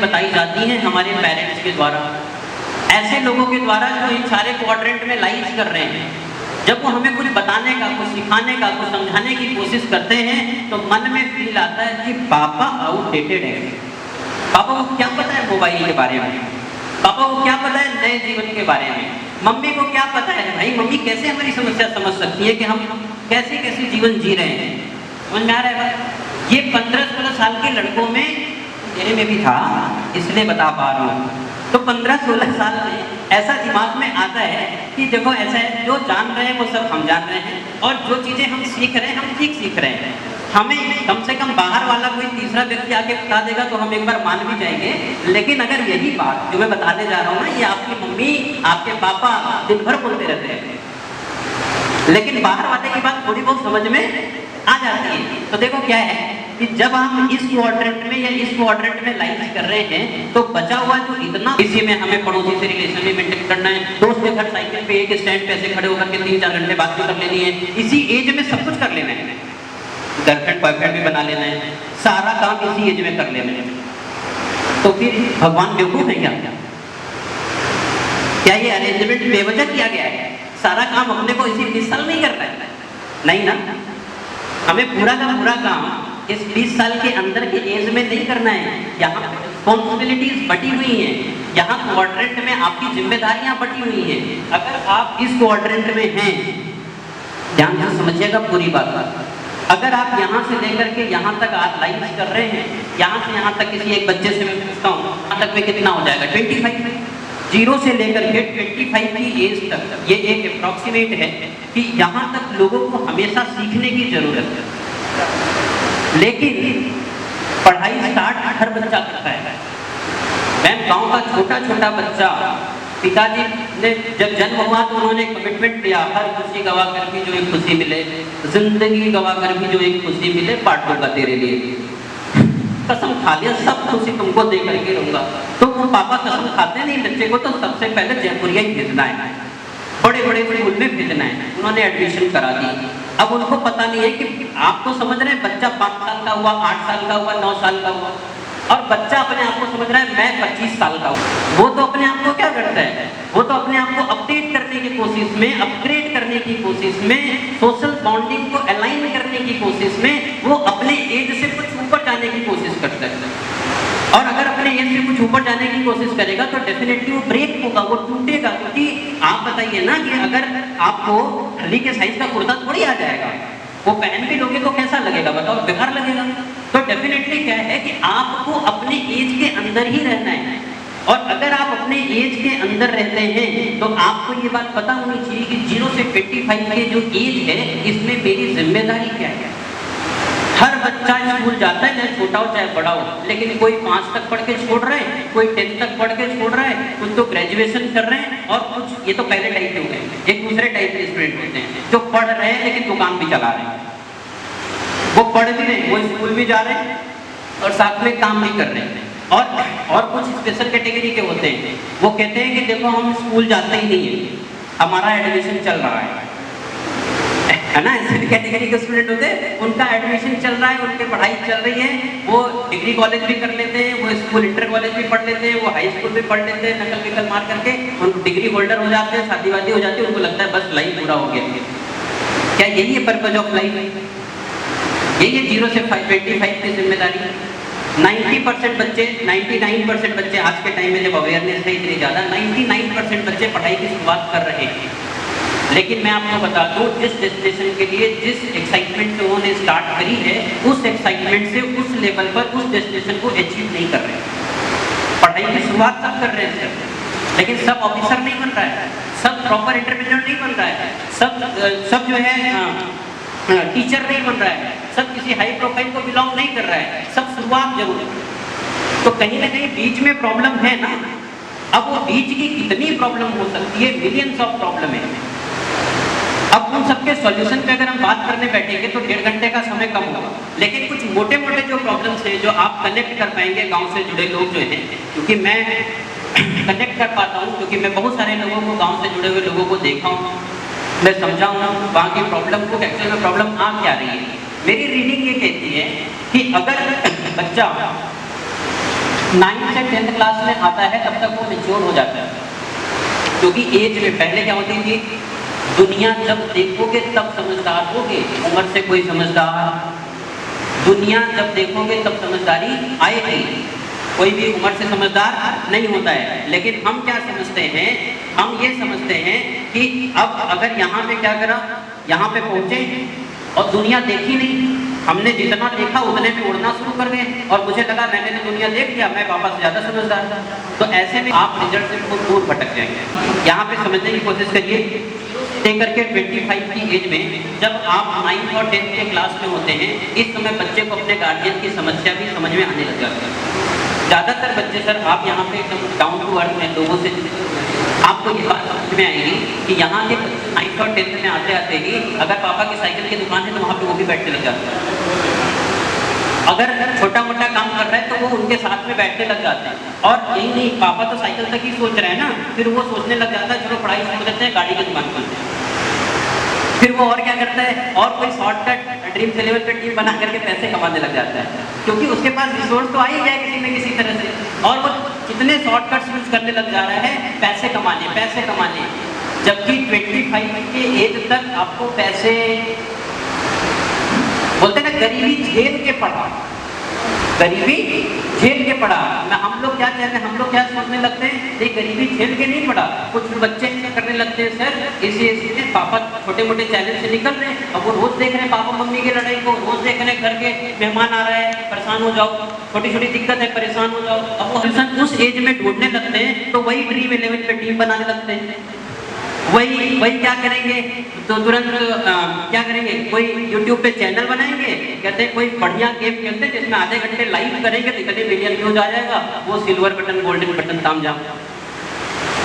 बताई जाती हैं हमारे पेरेंट्स के द्वारा, ऐसे लोगों के द्वारा जो इन सारे क्वाड्रेंट में लाइफ कर रहे हैं। जब वो हमें कुछ बताने का, कुछ सिखाने का, कुछ समझाने की कोशिश करते हैं तो मन में फील आता है कि पापा आउटडेटेड है। पापा को क्या पता है मोबाइल के बारे में, पापा को क्या पता है नए जीवन के बारे में, मम्मी को क्या पता है। भाई मम्मी कैसे हमारी समस्या समझ सकती है कि हम कैसे कैसे जीवन जी रहे हैं। समझ में आ रहा है? ये 15-16 साल के लड़कों में, मेरे में भी था इसलिए बता पा रहा हूँ। तो 15-16 साल में ऐसा दिमाग में आता है कि देखो ऐसा है, जो जान रहे हैं वो सब हम जान रहे हैं और जो चीज़ें हम सीख रहे हैं हम ठीक सीख रहे हैं। हमें कम से कम बाहर वाला कोई तीसरा व्यक्ति आके बता देगा तो हम एक बार मान भी जाएंगे। लेकिन अगर यही बात जो मैं बताने जा रहा हूँ ना, ये आपकी मम्मी आपके पापा दिन भर बोलते रहते हैं, लेकिन बाहर वाले की बात थोड़ी बहुत समझ में आ जाती है। तो देखो क्या है कि जब हम इस क्वाड्रेंट में या इस क्वाड्रेंट में लाइफ कर रहे हैं तो बचा हुआ जो इतना, इसी में हमें पड़ोसी से रिलेशन भी मेंटेन करना है, दोस्त के घर साइकिल पे एक स्टैंड पे ऐसे खड़े होकर के 3-4 घंटे बात भी कर लेनी है, इसी एज में सब कुछ कर लेना है, गर्लफ्रेंड बॉयफ्रेंड भी बना लेना है, सारा काम इसी एज में कर लेना है। तो फिर भगवान बेवकूफ है क्या? क्या ये अरेंजमेंट बेवजह किया गया है? सारा काम अपने को इसी 20 साल में ही करना है? नहीं ना, हमें पूरा का पूरा काम इस 20 साल के अंदर के एज में नहीं करना है। यहाँ रिस्पॉन्सिबिलिटीज बटी हुई हैं, यहाँ क्वाड्रेंट में आपकी जिम्मेदारियां बटी हुई हैं। अगर आप इस क्वाड्रेंट में हैं, ध्यान से समझिएगा पूरी बात, अगर आप यहाँ से लेकर के यहाँ तक आप लाइफ कर रहे हैं, यहाँ से यहाँ तक किसी एक बच्चे से मैं पूछता हूँ यहाँ तक में कितना हो जाएगा? 25 में, 0 से लेकर के 25 की एज तक, ये एक अप्रॉक्सीमेट है कि यहाँ तक लोगों को हमेशा सीखने की जरूरत है। लेकिन पढ़ाई स्टार्ट हर बच्चा करता है। मैं गांव का छोटा छोटा बच्चा, पिताजी ने जब जन्म हुआ तो उन्होंने कमिटमेंट दिया, हर खुशी गवा कर भी जो एक खुशी मिले, जिंदगी गवा कर भी जो एक खुशी मिले, बांट दूंगा तेरे लिए। कसम खा लिया सब खुशी तुमको दे करके रहूंगा। तो वो पापा कसम खाते नहीं बच्चे को, तो सबसे पहले जयपुरिया ही भेजना है, बड़े बड़े स्कूल में भेजना है। उन्होंने एडमिशन करा दी। अब उनको पता नहीं है कि आप तो समझ रहे हैं बच्चा 5 साल का हुआ, 8 साल का हुआ, 9 साल का हुआ, और बच्चा अपने आप को समझ रहा है मैं 25 साल का हूँ। वो तो अपने आप को क्या करता है, वो तो अपने आप को अपडेट करने की कोशिश में, अपग्रेड करने की कोशिश में, सोशल बॉन्डिंग को अलाइन करने की कोशिश में वो अपने एज से कुछ ऊपर जाने की कोशिश करता है। और अगर अपने एज से कुछ ऊपर जाने की कोशिश करेगा तो डेफिनेटली वो ब्रेक होगा, वो टूटेगा। क्योंकि आप बताइए ना कि अगर आपको हल्दी के साइज का कुर्ता थोड़ी आ जाएगा, वो पहन भी लोगे तो कैसा लगेगा बताओ? बेकार लगेगा। तो डेफिनेटली क्या है कि आपको अपने एज के अंदर ही रहना है। और अगर आप अपने एज के अंदर रहते हैं तो आपको ये बात पता होनी चाहिए कि 0 से 25 के जो एज है इसमें मेरी जिम्मेदारी क्या है। हर बच्चा स्कूल जाता है, चाहे छोटा हो चाहे बड़ा हो, लेकिन कोई 5 तक पढ़ के छोड़ रहे हैं, कोई 10 तक पढ़ के छोड़ रहा है, कुछ तो ग्रेजुएशन कर रहे हैं, और कुछ, ये तो पहले टाइप के हो गए, एक दूसरे टाइप के स्टूडेंट होते हैं जो पढ़ रहे हैं लेकिन दुकान भी चला रहे हैं। वो पढ़ भी रहे हैं, वो स्कूल भी जा रहे हैं और साथ में काम भी कर रहे हैं। और कुछ स्पेशल कैटेगरी के होते हैं, वो कहते हैं कि देखो हम स्कूल जाते ही नहीं है, हमारा एडमिशन चल रहा है ना। ऐसे कैटेगरी के स्टूडेंट होते हैं, उनका एडमिशन चल रहा है, उनकी पढ़ाई चल रही है, वो डिग्री कॉलेज भी कर लेते हैं, वो स्कूल इंटर कॉलेज भी पढ़ लेते हैं, वो हाई स्कूल भी पढ़ लेते हैं, नकल विकल मार करके उनको डिग्री होल्डर हो जाते हैं, शादी वादी हो जाती है, उनको लगता है बस लाइफ पूरा हो गया। क्या यही है पर्पज ऑफ लाइफ? यही है 0 से 25 की जिम्मेदारी। 90% बच्चे, 99% बच्चे आज के टाइम में जब अवेयरनेस है इतनी ज़्यादा, 99% बच्चे पढ़ाई की शुरुआत कर रहे हैं। लेकिन मैं आपको बता दूं, जिस डेस्टिनेशन के लिए जिस एक्साइटमेंट से उन्होंने स्टार्ट करी है, उस एक्साइटमेंट से उस लेवल पर उस डेस्टिनेशन को अचीव नहीं कर रहे हैं। पढ़ाई की शुरुआत सब कर रहे हैं सर, लेकिन सब ऑफिसर नहीं बन रहा है, सब प्रॉपर एंटरप्रेन्योर नहीं बन रहा है, सब जो है टीचर नहीं बन रहा है, सब किसी हाई प्रोफाइल को बिलोंग नहीं कर रहा है, सब शुरुआत जरूर है। तो कहीं ना कहीं बीच में प्रॉब्लम है ना। अब वो बीच की कितनी प्रॉब्लम हो सकती है, मिलियंस ऑफ प्रॉब्लम है। अब उन सबके सॉल्यूशन पे अगर हम बात करने बैठेंगे तो 1.5 घंटे का समय कम होगा। लेकिन कुछ मोटे मोटे जो प्रॉब्लम्स हैं जो आप कनेक्ट कर पाएंगे गांव से जुड़े लोग जो हैं, क्योंकि मैं कनेक्ट कर पाता हूँ, क्योंकि मैं बहुत सारे लोगों को, गांव से जुड़े हुए लोगों को देखा हूँ, मैं समझा हूँ वहाँ की प्रॉब्लम को, एक्चुअल में प्रॉब्लम आ क्या रही है। मेरी रीडिंग ये कहती है कि अगर बच्चा 9 से 10th क्लास में आता है तब तक वो मेच्योर हो जाता है, क्योंकि एज में पहले क्या होती थी, दुनिया जब देखोगे तब समझदार होगे, उम्र से कोई समझदार, दुनिया जब देखोगे तब समझदारी आएगी, कोई भी उम्र से समझदार नहीं होता है। लेकिन हम क्या समझते हैं, हम ये समझते हैं कि अब अगर यहाँ पे क्या करा, यहाँ पे पहुंचे और दुनिया देखी नहीं, हमने जितना देखा उतने में उड़ना शुरू कर गए और मुझे लगा मैंने तो दुनिया देख लिया, मैं पापा से ज़्यादा समझदार था। तो ऐसे में आप रिजल्ट से बहुत दूर भटक जाएंगे। यहाँ पे समझने की कोशिश करिए, लेकर के 25 की एज में जब आप 9th और 10th के क्लास में होते हैं, इस समय बच्चे को अपने गार्जियन की समस्या भी समझ में आने लग जाती है। ज़्यादातर बच्चे सर आप यहाँ पे एकदम डाउन टू अर्थ में लोगों से आपको ये बात समझ में आएगी कि यहाँ के 9th और 10th में आते आते ही अगर पापा की साइकिल की दुकान है तो वहाँ पे वो भी बैठने लग जाते हैं। अगर छोटा मोटा काम कर रहा है तो वो उनके साथ में बैठने लग जाते हैं। और यही नहीं, पापा तो साइकिल तक ही सोच रहे हैं ना, फिर वो सोचने लग जाता है चलो पढ़ाई छोड़ देते हैं, गाड़ी की दुकान खोलते हैं। फिर वो और क्या करता है, और कोई शॉर्टकट ड्रीम 11 पे टीम बना करके पैसे कमाने लग जाता है, क्योंकि उसके पास रिसोर्स तो आ ही गया किसी न किसी तरह से, और वो कितने शॉर्टकट्स यूज करने लग जा रहा है पैसे कमाने। जबकि 25 के एज तक आपको पैसे, बोलते ना गरीबी झेल के पढ़ा, गरीबी झेल के पढ़ा। हम लोग क्या कहते हैं, हम लोग क्या सोचने लगते हैं, ये गरीबी झेल के नहीं पढ़ा। कुछ बच्चे क्या करने लगते हैं, सर इसी पापा छोटे मोटे चैलेंज से निकल रहे हैं, अब वो रोज देख रहे हैं पापा मम्मी की लड़ाई को, रोज देख रहे हैं घर के मेहमान आ रहा है परेशान हो जाओ, छोटी छोटी दिक्कत है परेशान हो जाओ। अब वो उस एज में ढूंढने लगते हैं तो वही ड्रीम 11 पे टीम बनाने लगते हैं। वही क्या करेंगे, तो तुरंत क्या करेंगे, कोई YouTube पे चैनल बनाएंगे, कहते हैं कोई बढ़िया गेम खेलते हैं जिसमें आधे घंटे लाइव करेंगे तो इतने मिलियन व्यूज आ जाएगा, वो सिल्वर बटन गोल्डन बटन तामझाम।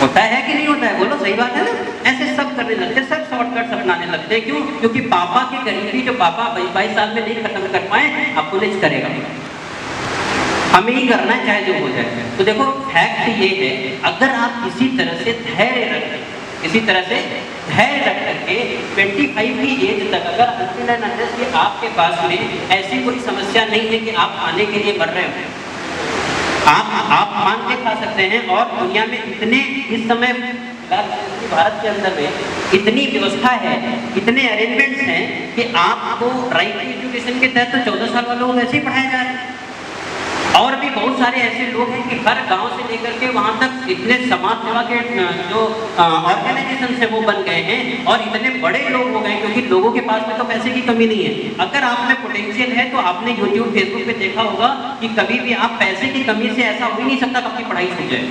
होता है कि नहीं होता है, बोलो सही बात है ना। ऐसे सब करने लगते हैं, सब शॉर्टकट्स अपनाने लगते हैं। क्यों? क्योंकि पापा की गरीबी जो पापा 22 साल में नहीं खत्म कर पाए, अब पुलिस करेगा, हमें ही करना है चाहे जो हो जाए। तो देखो फैक्ट ये है, अगर आप इसी तरह से धैर्य रखें, इसी तरह से धैर्य रख करके 25 की एज तक अगर until and unless कि आपके पास में ऐसी कोई समस्या नहीं है कि आप खाने के लिए मर रहे हो, आप मान के खा सकते हैं। और दुनिया में इतने इस समय भारत के अंदर में इतनी व्यवस्था है, इतने अरेंजमेंट्स हैं कि आपको राइट टू एजुकेशन के तहत तो 14 साल वालों को ऐसे ही पढ़ाया जा रहा है। और भी बहुत सारे ऐसे लोग हैं कि हर गांव से लेकर के वहां तक इतने समाज सेवा के जो ऑर्गेनाइजेशन है वो बन गए हैं और इतने बड़े लोग हो गए, क्योंकि लोगों के पास में तो पैसे की कमी नहीं है। अगर आप में पोटेंशियल है तो आपने यूट्यूब फेसबुक पे देखा होगा कि कभी भी आप पैसे की कमी से ऐसा हो ही नहीं सकता कि आपकी पढ़ाई छूट जाए।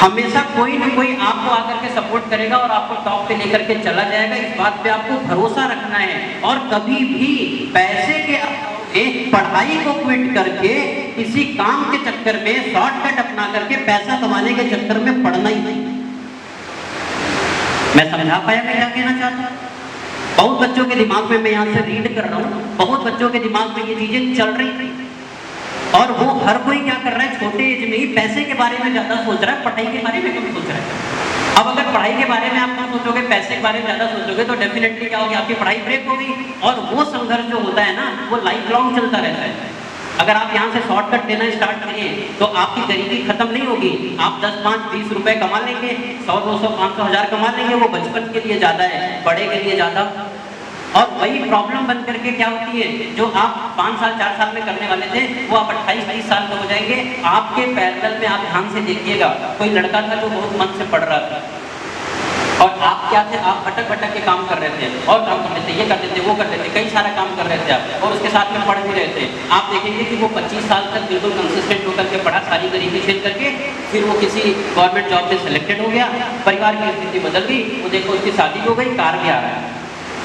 हमेशा कोई न कोई आपको आकर के सपोर्ट करेगा और आपको टॉप पे लेकर के चला जाएगा। इस बात पे आपको भरोसा रखना है और कभी भी पैसे के पढ़ाई को क्विट करके किसी काम के चक्कर में शॉर्टकट अपना करके पैसा कमाने के चक्कर में पढ़ना ही नहीं। मैं समझा पाया मैं क्या कहना चाहता हूँ? बहुत बच्चों के दिमाग में, मैं यहाँ से रीड कर रहा हूँ, बहुत बच्चों के दिमाग में ये चीजें चल रही थी और वो हर कोई क्या कर रहा है, छोटे एज में ही पैसे के बारे में ज्यादा सोच रहा है, पढ़ाई के बारे में कम सोच रहा है। अब अगर पढ़ाई के बारे में आप कम सोचोगे, पैसे के बारे में ज्यादा सोचोगे तो डेफिनेटली क्या होगी, आपकी पढ़ाई ब्रेक होगी। और वो संघर्ष जो होता है ना, वो लाइफ लॉन्ग चलता रहता है। अगर आप यहाँ से शॉर्टकट देना स्टार्ट करिए तो आपकी गरीबी खत्म नहीं होगी। आप 10, 5, 20 रुपए कमा लेंगे, 100, 200, 500, 1000 कमा लेंगे, वो बचपन के लिए ज्यादा है, बड़े के लिए ज्यादा। और वही प्रॉब्लम बन करके क्या होती है, जो आप 5 साल 4 साल में करने वाले थे वो आप 28, 30 साल में हो जाएंगे। आपके पैरेलल में आप ध्यान से देखिएगा, कोई लड़का था जो बहुत मन से पढ़ रहा था और आप क्या थे, आप भटक भटक के काम कर रहे थे और काम कर रहे थे, ये कर रहे थे, वो कर रहे थे, कई सारा काम कर रहे थे आप, और उसके साथ में पढ़ भी रहे थे। आप देखेंगे कि वो 25 साल तक बिल्कुल कंसिस्टेंट होकर के पढ़ा, सारी गरीबी झेल करके, फिर वो किसी गवर्नमेंट जॉब में सिलेक्टेड हो गया, परिवार की स्थिति बदल गई, वो देखो उसकी शादी हो गई, कार भी आ रहा है,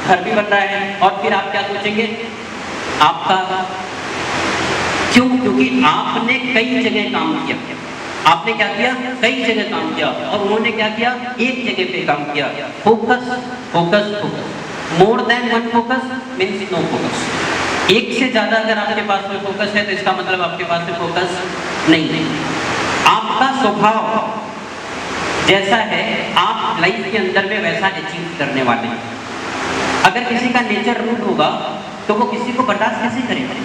घर भी बन रहा है। और फिर आप क्या सोचेंगे, आपका क्यों? क्योंकि आपने कई जगह काम किया। आपने क्या किया? कई जगह काम किया। और उन्होंने क्या किया? एक जगह पे काम किया। Focus focus focus, more than one focus means no focus. एक से ज्यादा अगर आपके पास में फोकस है तो इसका मतलब आपके पास में फोकस नहीं है। आपका स्वभाव जैसा है आप लाइफ के अंदर में वैसा अचीव करने वाले हैं। अगर किसी का नेचर रूड होगा तो वो किसी को बर्दाश्त कैसे करेगा?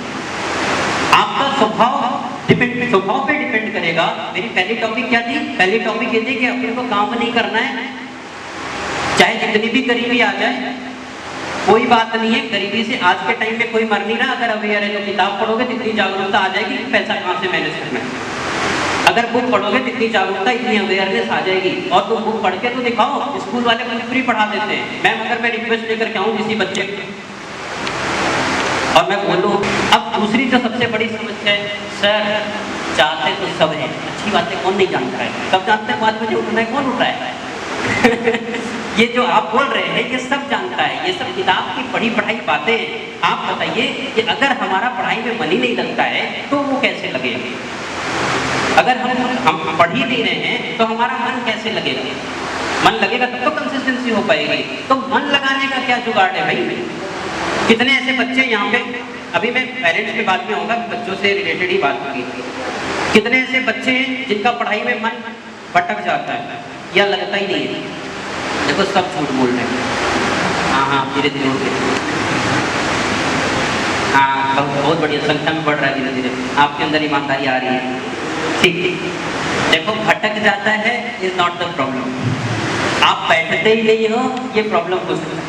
आपका स्वभाव डिपेंड स्वभाव पे डिपेंड करेगा। मेरी पहली टॉपिक क्या थी? पहली टॉपिक ये थी कि अपने को काम नहीं करना है, चाहे जितनी भी गरीबी आ जाए कोई बात नहीं है। गरीबी से आज के टाइम में कोई मर नहीं रहा। अगर अवेयर है तो किताब पढ़ोगे तो इतनी जागरूकता आ जाएगी कि पैसा कहाँ से मैनेज करना है। अगर बुक पढ़ोगे तो इतनी जागरूकता, इतनी अवेयरनेस आ जाएगी। और तुम बुक पढ़ के तो दिखाओ, स्कूल वाले मुझे फ्री पढ़ा देते हैं। मैम अगर मैं रिक्वेस्ट लेकर के आऊँ किसी बच्चे और मैं बोलूँ, अब दूसरी जो सबसे बड़ी समस्या है, सर चाहते तो सब है, अच्छी बातें कौन नहीं जानता है, सब जानते हैं, 5 बजे उठना है, कौन उठ रहा है? ये जो आप बोल रहे हैं ये सब जानता है, ये सब किताब की पढ़ी पढ़ाई बातें। आप बताइए कि अगर हमारा पढ़ाई में मन ही नहीं लगता है तो वो कैसे लगेगा? अगर हम पढ़ ही नहीं रहे हैं तो हमारा मन कैसे लगेगा? मन लगेगा तब तो कंसिस्टेंसी हो पाएगी। तो मन लगाने का क्या जुगाड़ है भाई? कितने ऐसे बच्चे यहाँ पे, अभी मैं पेरेंट्स की बात में होगा, बच्चों से रिलेटेड ही बात होगी। कितने ऐसे बच्चे हैं जिनका पढ़ाई में मन भटक जाता है या लगता ही नहीं है? देखो सब झूठ बोल रहे हैं। हाँ धीरे धीरे उठ गए। हाँ बहुत बढ़िया, संख्या में बढ़ रहा है धीरे धीरे, आपके अंदर ईमानदारी आ रही है। ठीक, देखो भटक जाता है इज नॉट द प्रॉब्लम। आप बैठते ही नहीं हो, ये प्रॉब्लम हो सकता है।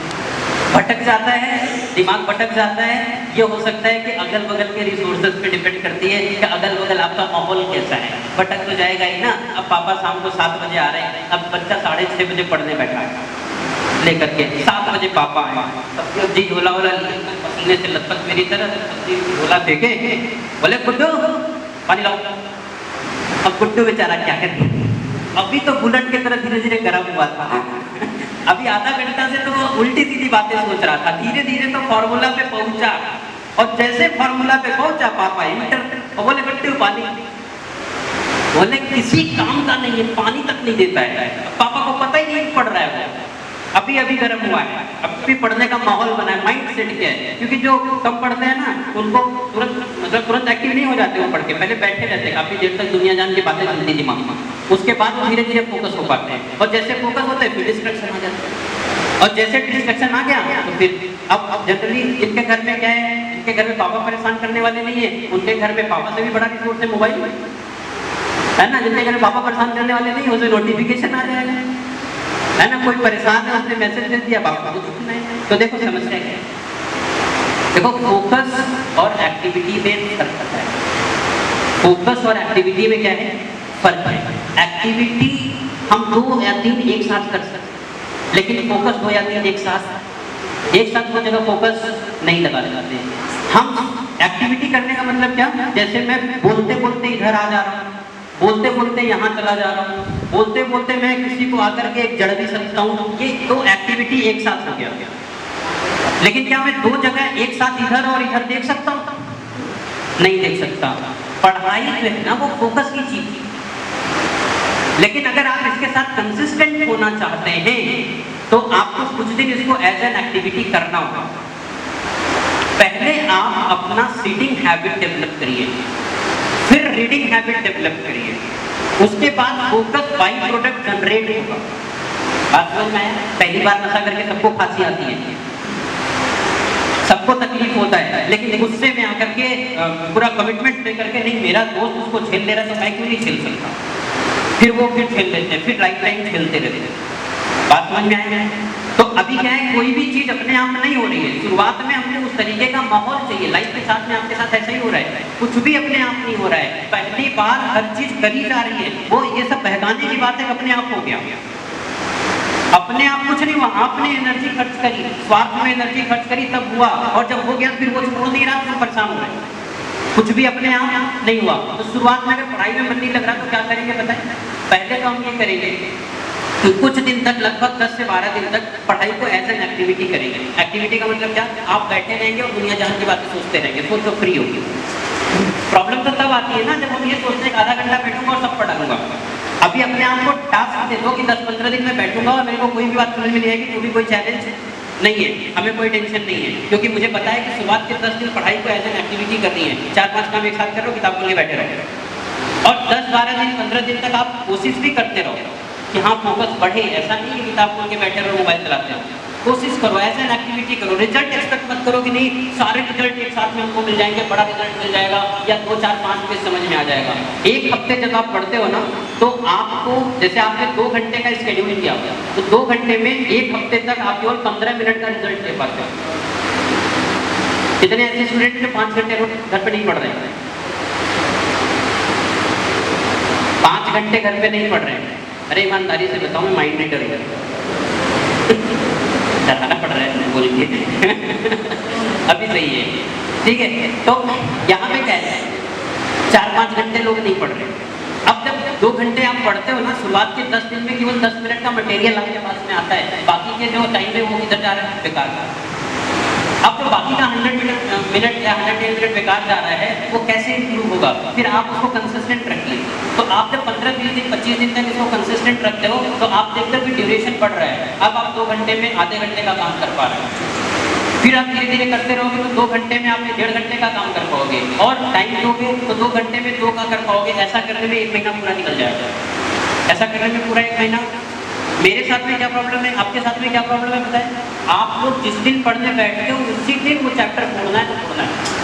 भटक जाता है, दिमाग भटक जाता है, ये हो सकता है कि अगल बगल के रिसोर्सेज पे डिपेंड करती है कि अगल बगल आपका माहौल कैसा है। भटक तो जाएगा ही ना। अब पापा शाम को 7 बजे आ रहे हैं, अब बच्चा 6:30 बजे पढ़ने बैठा है लेकर के, 7 बजे पापा आए, तब जी झोला वोला पसीने से लथपथ मेरी तरह झोला फेंके, बोले गुड्डू पानी लाओ। अब गुड्डू बेचारा क्या करे, अभी तो बुलेट की तरह धीरे धीरे गर्म हुआ था। अभी आधा घंटा से तो वो उल्टी सीधी बातें सोच रहा था। धीरे धीरे तो फॉर्मूला पे पहुंचा, और जैसे फॉर्मूला पे पहुंचा पापा इंटर, और बोले गुड्डू पानी। बोले किसी काम का नहीं है, पानी तक नहीं देता है। पापा को पता ही नहीं पड़ रहा है, वो अभी अभी गर्म हुआ है, अभी पढ़ने का माहौल बना है, माइंड सेट किया है। क्योंकि जो कम पढ़ते हैं ना उनको तुरंत एक्टिव नहीं हो जाते वो पढ़ के, पहले बैठे रहते हैं काफी देर तक, दुनिया जान की बातें चलती दिमाग में, उसके बाद वो धीरे धीरे फोकस हो पाते हैं। और जैसे फोकस होते हैं फिर डिस्ट्रैक्शन आ जाता है, और जैसे डिस्ट्रैक्शन आ गया तो फिर अब जनरली इनके घर में क्या है, इनके घर में पापा परेशान करने वाले नहीं है, उनके घर में पापा से भी बड़ा रिसोर्स है मोबाइल है ना। जिनके घर में पापा परेशान करने वाले नहीं, उसे नोटिफिकेशन आ जाएगा है ना। कोई परेशान है, उसने मैसेज दे दिया, पापा को दिखना है। तो देखो समस्या क्या है, देखो फोकस और एक्टिविटी में फर्क है। फोकस और एक्टिविटी में क्या है फर्क है। एक्टिविटी हम 2 या 3 एक साथ कर सकते हैं, लेकिन फोकस 2 या 3 एक साथ वो जगह फोकस नहीं लगा लगाते। हम एक्टिविटी करने का मतलब क्या, जैसे मैं बोलते बोलते इधर आ जा रहा हूँ, बोलते बोलते यहाँ चला जा रहा हूँ, बोलते बोलते मैं किसी को आकर के एक जड़ भी सकता हूँ, ये 2 एक्टिविटी एक साथ हो गया। लेकिन क्या मैं 2 जगह एक साथ इधर और इधर देख सकता हूँ? नहीं देख सकता। पढ़ाई जो है ना वो फोकस की चीज, लेकिन अगर आप इसके साथ कंसिस्टेंट होना चाहते हैं तो आपको कुछ दिन इसको एज एन एक्टिविटी करना होगा। पहले आप अपना सीडिंग हैबिट डेवलप करिए, फिर रीडिंग हैबिट डेवलप करिए, उसके बाद फोकस बाई प्रोडक्ट जनरेट होगा। बात समझ में आया? पहली बार नशा करके सबको फांसी आती है, सबको तकलीफ होता है, लेकिन गुस्से में आकर के पूरा कमिटमेंट लेकर के, नहीं मेरा दोस्त उसको झेल ले रहा तो मैं क्यों नहीं झेल सकता, फिर वो फिर झेल लेते हैं, फिर लाइफ टाइम झेलते रहते हैं। बात समझ में आएगा? तो अभी क्या है, कोई भी चीज अपने आप में नहीं हो रही है। शुरुआत में हमने उस तरीके का माहौल चाहिए। लाइफ के साथ में आपके साथ ऐसा ही हो रहा है, कुछ भी अपने आप नहीं हो रहा है। पहली बार हर चीज करी जा रही है, वो ये सब बहकाने की बात है, अपने आप हो गया। अपने आप कुछ नहीं हुआ, आपने एनर्जी खर्च करी, स्वार्थ में एनर्जी खर्च करी, तब हुआ, और जब हो गया फिर वो छोड़ नहीं रहा, तो परेशान हो रहे हैं। कुछ भी अपने आप नहीं हुआ। तो शुरुआत में अगर पढ़ाई में मन नहीं लग रहा तो क्या करेंगे बताएं? पहले तो हम ये करेंगे कि कुछ दिन तक, लगभग 10 से 12 दिन तक पढ़ाई को एज एन एक्टिविटी करेंगे। एक्टिविटी का मतलब क्या, आप बैठे रहेंगे और दुनिया जहान की बातें सोचते रहेंगे, सोच तो फ्री होगी। प्रॉब्लम तो तब आती है ना जब हम ये सोचते हैं आधा घंटा बैठूंगा और सब पढ़ लूंगा। अभी अपने आप को टास्क दे दो कि 10-15 दिन में बैठूंगा और मेरे को कोई भी बात समझ में नहीं आएगी, तो भी कोई चैलेंज नहीं है, हमें कोई टेंशन नहीं है, क्योंकि मुझे पता है कि शुरुआत के 10 दिन पढ़ाई को एज एन एक्टिविटी करनी है। 4-5 काम एक साथ कर लो, किताब खोल के बैठे रहो, और 10-12 दिन 15 दिन तक आप कोशिश भी करते रहो कि हाँ फोकस बढ़े। ऐसा नहीं कि किताब खोल के बैठे रहो, मोबाइल चलाते रहो। कोशिश करो, ऐसा एक्टिविटी करो। रिजल्ट एक्सपेक्ट मत करो कि नहीं सारे रिजल्ट एक साथ में हमको मिल जाएंगे, बड़ा रिजल्ट मिल जाएगा या 2 4 5 पेज समझ में आ जाएगा। एक हफ्ते जब आप पढ़ते हो ना तो आपको, जैसे आपने 2 घंटे का स्केड्यूल किया तो 2 घंटे में 1 हफ्ते तक आप केवल 15 मिनट का रिजल्ट ले पाते हो। कितने ऐसे स्टूडेंट जो 5 घंटे घर पे नहीं पढ़ रहे हैं, 5 घंटे घर पे नहीं पढ़ रहे हैं? अरे ईमानदारी से बताओ, मैं माइंड रीडर हूँ। डराना पड़ रहा है बोल के। अभी सही है, ठीक है। तो यहाँ पे क्या है, 4-5 घंटे लोग नहीं पढ़ रहे। अब जब 2 घंटे आप पढ़ते हो ना, शुरुआत के 10 दिन में केवल 10 मिनट का मटेरियल आपके पास में आता है, बाकी के जो टाइम है वो किधर जा रहा है, बेकार जा रहा है। अब तो बाकी का 100 मिनट या 110 मिनट बेकार जा रहा है, वो कैसे इंप्रूव होगा? फिर आप उसको कंसिस्टेंट रखिए। तो आप जब 15-20 दिन 25 दिन तक इसको कंसिस्टेंट रखते हो तो आप देखते हो कि ड्यूरेशन बढ़ रहा है। अब आप 2 घंटे में आधे घंटे का काम कर पा रहे हैं। फिर आप धीरे धीरे करते रहोगे तो 2 घंटे में आप 1.5 घंटे का काम कर पाओगे, और टाइम दोगे तो 2 घंटे में 2 का कर पाओगे। ऐसा करने में 1 महीना पूरा निकल जाएगा। ऐसा करने में पूरा 1 महीना। मेरे साथ में क्या प्रॉब्लम है, आपके साथ में क्या प्रॉब्लम है बताएं? आप लोग जिस दिन पढ़ने बैठते हो उसी दिन वो चैप्टर छोड़ना है तो छोड़ना है।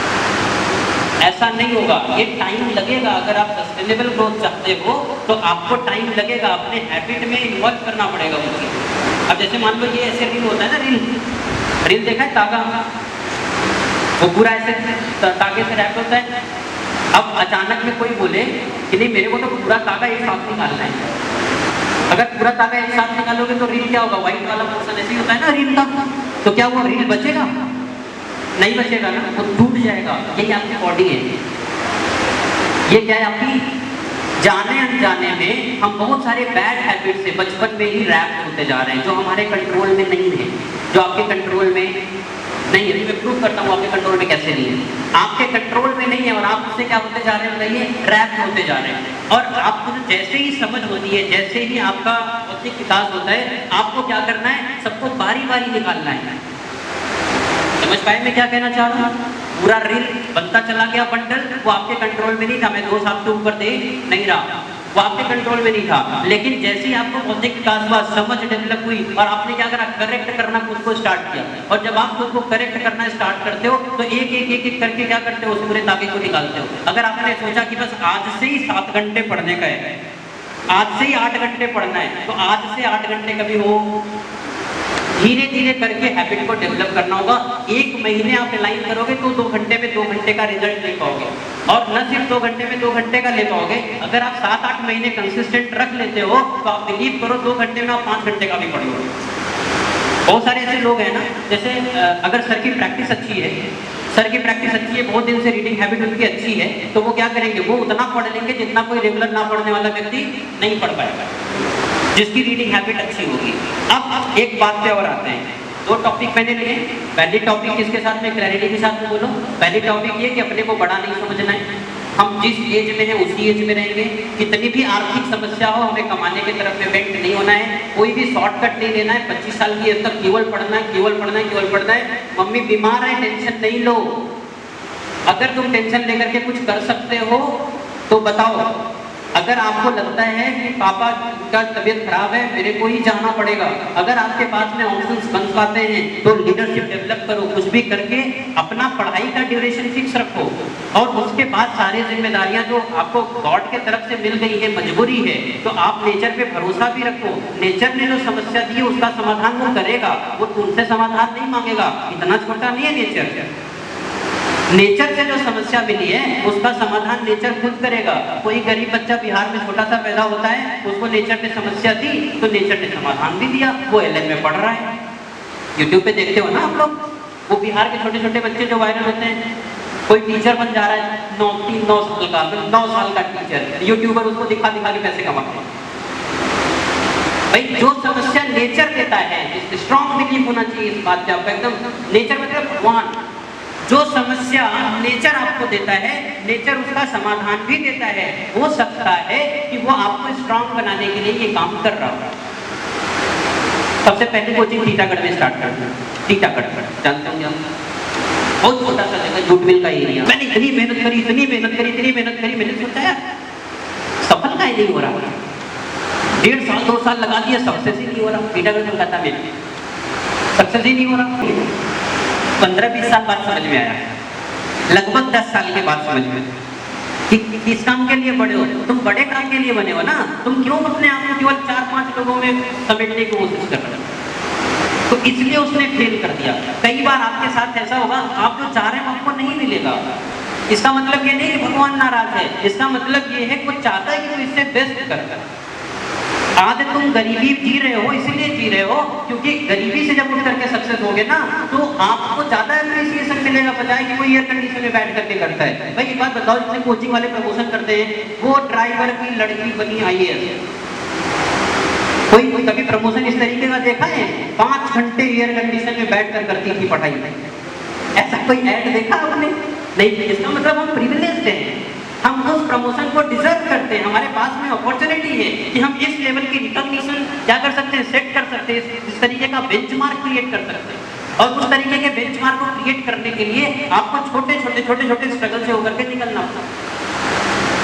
ऐसा नहीं होगा, ये टाइम लगेगा। अगर आप सस्टेनेबल ग्रोथ चाहते हो तो आपको टाइम लगेगा, अपने हैबिट में इन्वॉल्व करना पड़ेगा वो चीज़। अब जैसे मान लो ये ऐसे रील होता है ना, रील देखा है तागा, वो पूरा ऐसे तागे से रैप होता है। अब अचानक में कोई बोले कि नहीं मेरे को तो पूरा तागा एक साथ निकालना है। अगर पूरा तागा एक साथ निकालोगे तो रील क्या होगा, व्हाइट वाला पोर्शन ऐसे ही होता है ना रील का, तो क्या वो रील बचेगा? नहीं बचेगा ना, वो टूट जाएगा। यही आपकी बॉडी है, ये क्या है आपकी जाने अनजाने में हम बहुत सारे बैड हैबिट से बचपन में ही रैप होते जा रहे हैं, जो हमारे कंट्रोल में नहीं है, जो आपके कंट्रोल में नहीं है। मैं प्रूव करता हूँ आपके कंट्रोल में कैसे नहीं है। आपके कंट्रोल में नहीं है और आप उससे क्या होते जा रहे हैं बताइए, रैप होते जा रहे हैं। और आपको जैसे ही समझ होती है, जैसे ही आपका बौद्धिक विकास होता है, आपको क्या करना है, सबको बारी बारी निकालना है। समझ पाए मैं क्या कहना चाह रहा हूँ? पूरा रील बनता चला गया बंडल, वो आपके कंट्रोल में नहीं था। मैं 2 साल के ऊपर दे नहीं रहा, वो आपके कंट्रोल में नहीं था। लेकिन जैसे ही आपको बौद्धिक विकास हुआ, समझ डेवलप हुई और आपने क्या करा, करेक्ट करना खुद को स्टार्ट किया। और जब आप खुद को करेक्ट करना स्टार्ट करते हो तो एक करके क्या करते हो, उस पूरे तागे को निकालते हो। अगर आपने सोचा कि बस आज से ही 7 घंटे पढ़ने का है, आज से ही 8 घंटे पढ़ना है, तो आज से 8 घंटे कभी हो, धीरे धीरे करके हैबिट को डेवलप करना होगा। 1 महीने आप अलाइन करोगे तो 2 घंटे में 2 घंटे का रिजल्ट ले पाओगे। और न सिर्फ 2 घंटे में 2 घंटे का ले पाओगे, अगर आप 7-8 महीने कंसिस्टेंट रख लेते हो तो आप बिलीव करो 2 घंटे में आप 5 घंटे का भी पढ़ोगे। बहुत सारे ऐसे लोग हैं ना, जैसे अगर सर की प्रैक्टिस अच्छी है, सर की प्रैक्टिस अच्छी है, बहुत दिन से रीडिंग हैबिट उनकी अच्छी है, तो वो क्या करेंगे, वो उतना पढ़ लेंगे जितना कोई रेगुलर ना पढ़ने वाला व्यक्ति नहीं पढ़ पाएगा, जिसकी रीडिंग हैबिट अच्छी होगी। अब एक बात पे और आते हैं, 2 टॉपिक मैंने लिए। पहली टॉपिक किसके साथ में, क्लैरिटी के साथ में बोलो। पहली टॉपिक ये कि अपने को बड़ा नहीं समझना है, हम जिस एज में हैं उसी एज में रहेंगे। कितनी भी आर्थिक समस्या हो, हमें कमाने की तरफ में बेंट नहीं होना है, कोई भी शॉर्टकट नहीं लेना है। 25 साल की एज तक केवल पढ़ना है, केवल पढ़ना है, केवल पढ़ना है। मम्मी बीमार है, टेंशन नहीं लो। अगर तुम टेंशन लेकर के कुछ कर सकते हो तो बताओ। अगर आपको लगता है कि पापा का तबीयत खराब है, मेरे को ही जाना पड़ेगा, अगर आपके पास में ऑप्शंस बन पाते हैं तो लीडरशिप डेवलप करो, कुछ भी करके अपना पढ़ाई का ड्यूरेशन फिक्स रखो। और उसके बाद सारी जिम्मेदारियां जो आपको गॉड के तरफ से मिल गई है, मजबूरी है, तो आप नेचर पे भरोसा भी रखो। नेचर ने जो समस्या दी है उसका समाधान वो करेगा, वो तुमसे समाधान नहीं मांगेगा। इतना छोटा नहीं है नेचर। नेचर से जो समस्या मिली है उसका समाधान नेचर खुद करेगा। कोई गरीब बच्चा बिहार में छोटा सा पैदा होता है, उसको नेचर ने समस्या दी तो नेचर ने समाधान भी दिया, वो LL में पढ़ रहा है। यूट्यूब पे देखते हो ना आप लोग, वो बिहार के छोटे छोटे बच्चे जो वायरल होते हैं, कोई टीचर बन जा रहा है 9 साल का टीचर, यूट्यूबर उसको दिखा दिखा के पैसे कमाते हैं। भाई जो समस्या नेचर देता है, स्ट्रॉन्ग बिलीव होना चाहिए इस बात पे आपका एकदम। नेचर मतलब भगवान, जो समस्या नेचर आपको देता है, नेचर उसका समाधान भी देता है। हो सकता है कि वो आपको स्ट्रांग बनाने के लिए ये काम कर रहा हो। सबसे पहले कोचिंग टीटागढ़ में स्टार्ट करना। टीटागढ़ जानते होंगे आप, बहुत छोटा सा जगह, जूटमिल का एरिया। मैंने इतनी मेहनत करी, इतनी मेहनत करी, इतनी मेहनत करी, मैंने सोचा यार सफल का ही नहीं हो रहा। 1.5 साल 2 साल लगा दिए, सक्सेस ही नहीं हो रहा। टीटागढ़ कोलकाता में सक्सेस ही नहीं हो रहा। 15-20 साल बाद समझ में आया, लगभग 10 साल के बाद समझ में कि किस काम के लिए बड़े हो, तुम बड़े काम के लिए बने हो ना, तुम क्यों अपने आप को केवल 4-5 लोगों में समेटने की कोशिश कर रहे हो। तो इसलिए उसने फेल कर दिया। कई बार आपके साथ ऐसा होगा, आप जो चाह रहे हैं आपको नहीं मिलेगा। इसका मतलब ये नहीं कि भगवान नाराज है, इसका मतलब ये है कुछ चाहता है कि वो इससे बेस्ट करता है। आज तुम गरीबी जी रहे हो, इसलिए जी रहे हो क्योंकि गरीबी से जब उठ करके सक्सेस होगे ना, तो आपको ज्यादा एप्रिसिएशन मिलेगा बजाय कि कोई एयर कंडीशन में बैठ करके करता है। भाई एक बात बताओ, जितने कोचिंग वाले प्रमोशन करते हैं, वो ड्राइवर की लड़की बनी IAS, कोई कभी प्रमोशन इस तरीके का देखा है? 5 घंटे एयर कंडीशन में बैठ कर करती थी पढ़ाई। ऐसा कोई ऐड देखा आपने? नहीं। इसका मतलब हम प्रिविलेज्ड हैं, हम उस प्रमोशन को डिजर्व करते हैं, हमारे पास में अपॉर्चुनिटी है कि हम इस लेवल की रिकॉग्निशन क्या कर सकते हैं, सेट कर सकते हैं, इस तरीके का बेंचमार्क क्रिएट कर सकते हैं। और उस तरीके के बेंचमार्क को क्रिएट करने के लिए आपको छोटे छोटे स्ट्रगल से होकर के निकलना होगा।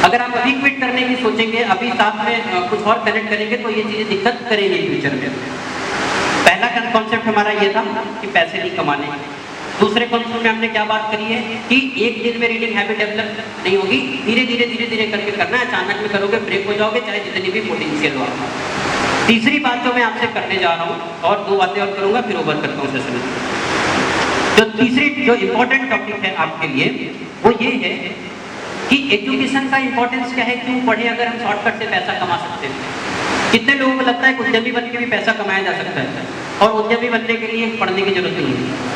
अगर आप अभी क्विट करने की सोचेंगे, अभी साथ में कुछ और कनेक्ट करेंगे, तो ये चीजें दिक्कत करेंगी फ्यूचर में। पहला कॉन्सेप्ट हमारा ये था कि पैसे नहीं कमाने। दूसरे कॉन्सेप्ट में हमने क्या बात करी है कि एक दिन में रीडिंग हैबिट डेवलप नहीं होगी, धीरे धीरे करके करना है। अचानक में करोगे ब्रेक हो जाओगे, चाहे जितनी भी पोटेंशियल हो। तीसरी बात जो मैं आपसे करने जा रहा हूँ, और 2 बातें और करूंगा फिर ओवर करता हूँ सेशन। जो तीसरी जो इंपॉर्टेंट टॉपिक है आपके लिए, वो ये है कि एजुकेशन का इंपॉर्टेंस क्या है, क्यों पढ़े अगर हम शॉर्टकट से पैसा कमा सकते हैं। कितने लोगों को लगता है कि उद्यमी बन के भी पैसा कमाया जा सकता है, और उद्यमी बनने के लिए पढ़ने की जरूरत नहीं है।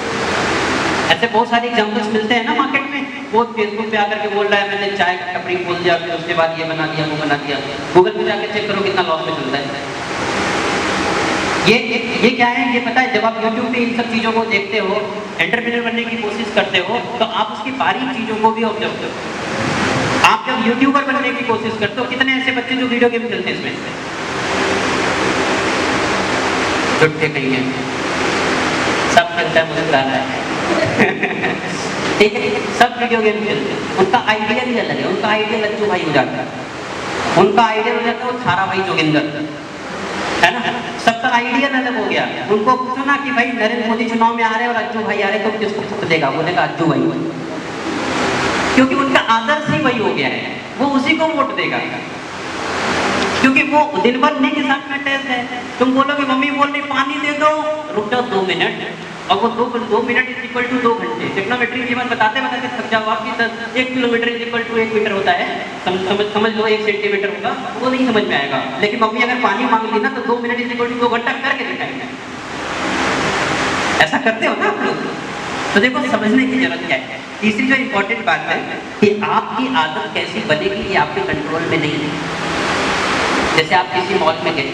ऐसे बहुत सारे एग्जाम्पल्स मिलते हैं ना मार्केट में। वो फेसबुक पे आकर के बोल रहा है मैंने चाय का टपरी खोल दिया, फिर उसके बाद ये बना दिया, वो बना दिया। गूगल पे जाकर चेक करो कितना लॉस में चलता है। ये क्या है, ये पता है? जब आप YouTube पे इन सब चीजों को देखते हो, एंटरप्रेन्योर बनने की कोशिश करते हो, तो आप उसकी बारीक चीजों को भी ऑब्जर्व करो। आप जब यूट्यूबर बनने की कोशिश करते हो, कितने ऐसे बच्चे जो वीडियो गेम खेलते हैं, इसमें जुट्टे कहीं है, सब खेलता है, मुझे रहा है ठीक है, सब वीडियो गेम खेलते हैं। उनका आइडिया ही अलग है, उनका आइडिया लज्जू भाई हो जाता है, उनका आइडिया हो जाता है वो थारा भाई जोगिंदर, है ना। सबका आइडिया अलग हो गया। उनको पूछो ना कि भाई नरेंद्र मोदी चुनाव में आ रहे हैं और अज्जू भाई आ रहे, तो किसको वोट देगा? बोलेगा अज्जू भाई, क्योंकि उनका आदर्श ही वही हो गया है, वो उसी को वोट देगा, क्योंकि वो दिन भर नहीं के साथ में टेस्ट है। तुम बोलोगे मम्मी बोल रही पानी दे दो, रुक जाओ 2 मिनट, और वो 2 मिनट इज इक्वल टू 2 घंटे। टेक्नोमेट्री जीवन बताते बताते थक जाओ। आपकी 1 kilometre is equal to 1 metre होता है, समझ लो 1 सेंटीमीटर होगा, वो नहीं समझ में आएगा। लेकिन मम्मी अगर पानी मांग ली ना, तो 2 मिनट इज इक्वल टू 2 घंटा करके दिखाएंगे। ऐसा करते हो ना आप लोग? तो देखो समझने की जरूरत क्या है। तीसरी जो इंपॉर्टेंट बात है कि आपकी आदत कैसी बनेगी, ये आपके कंट्रोल में नहीं है। जैसे आप किसी मॉल में गए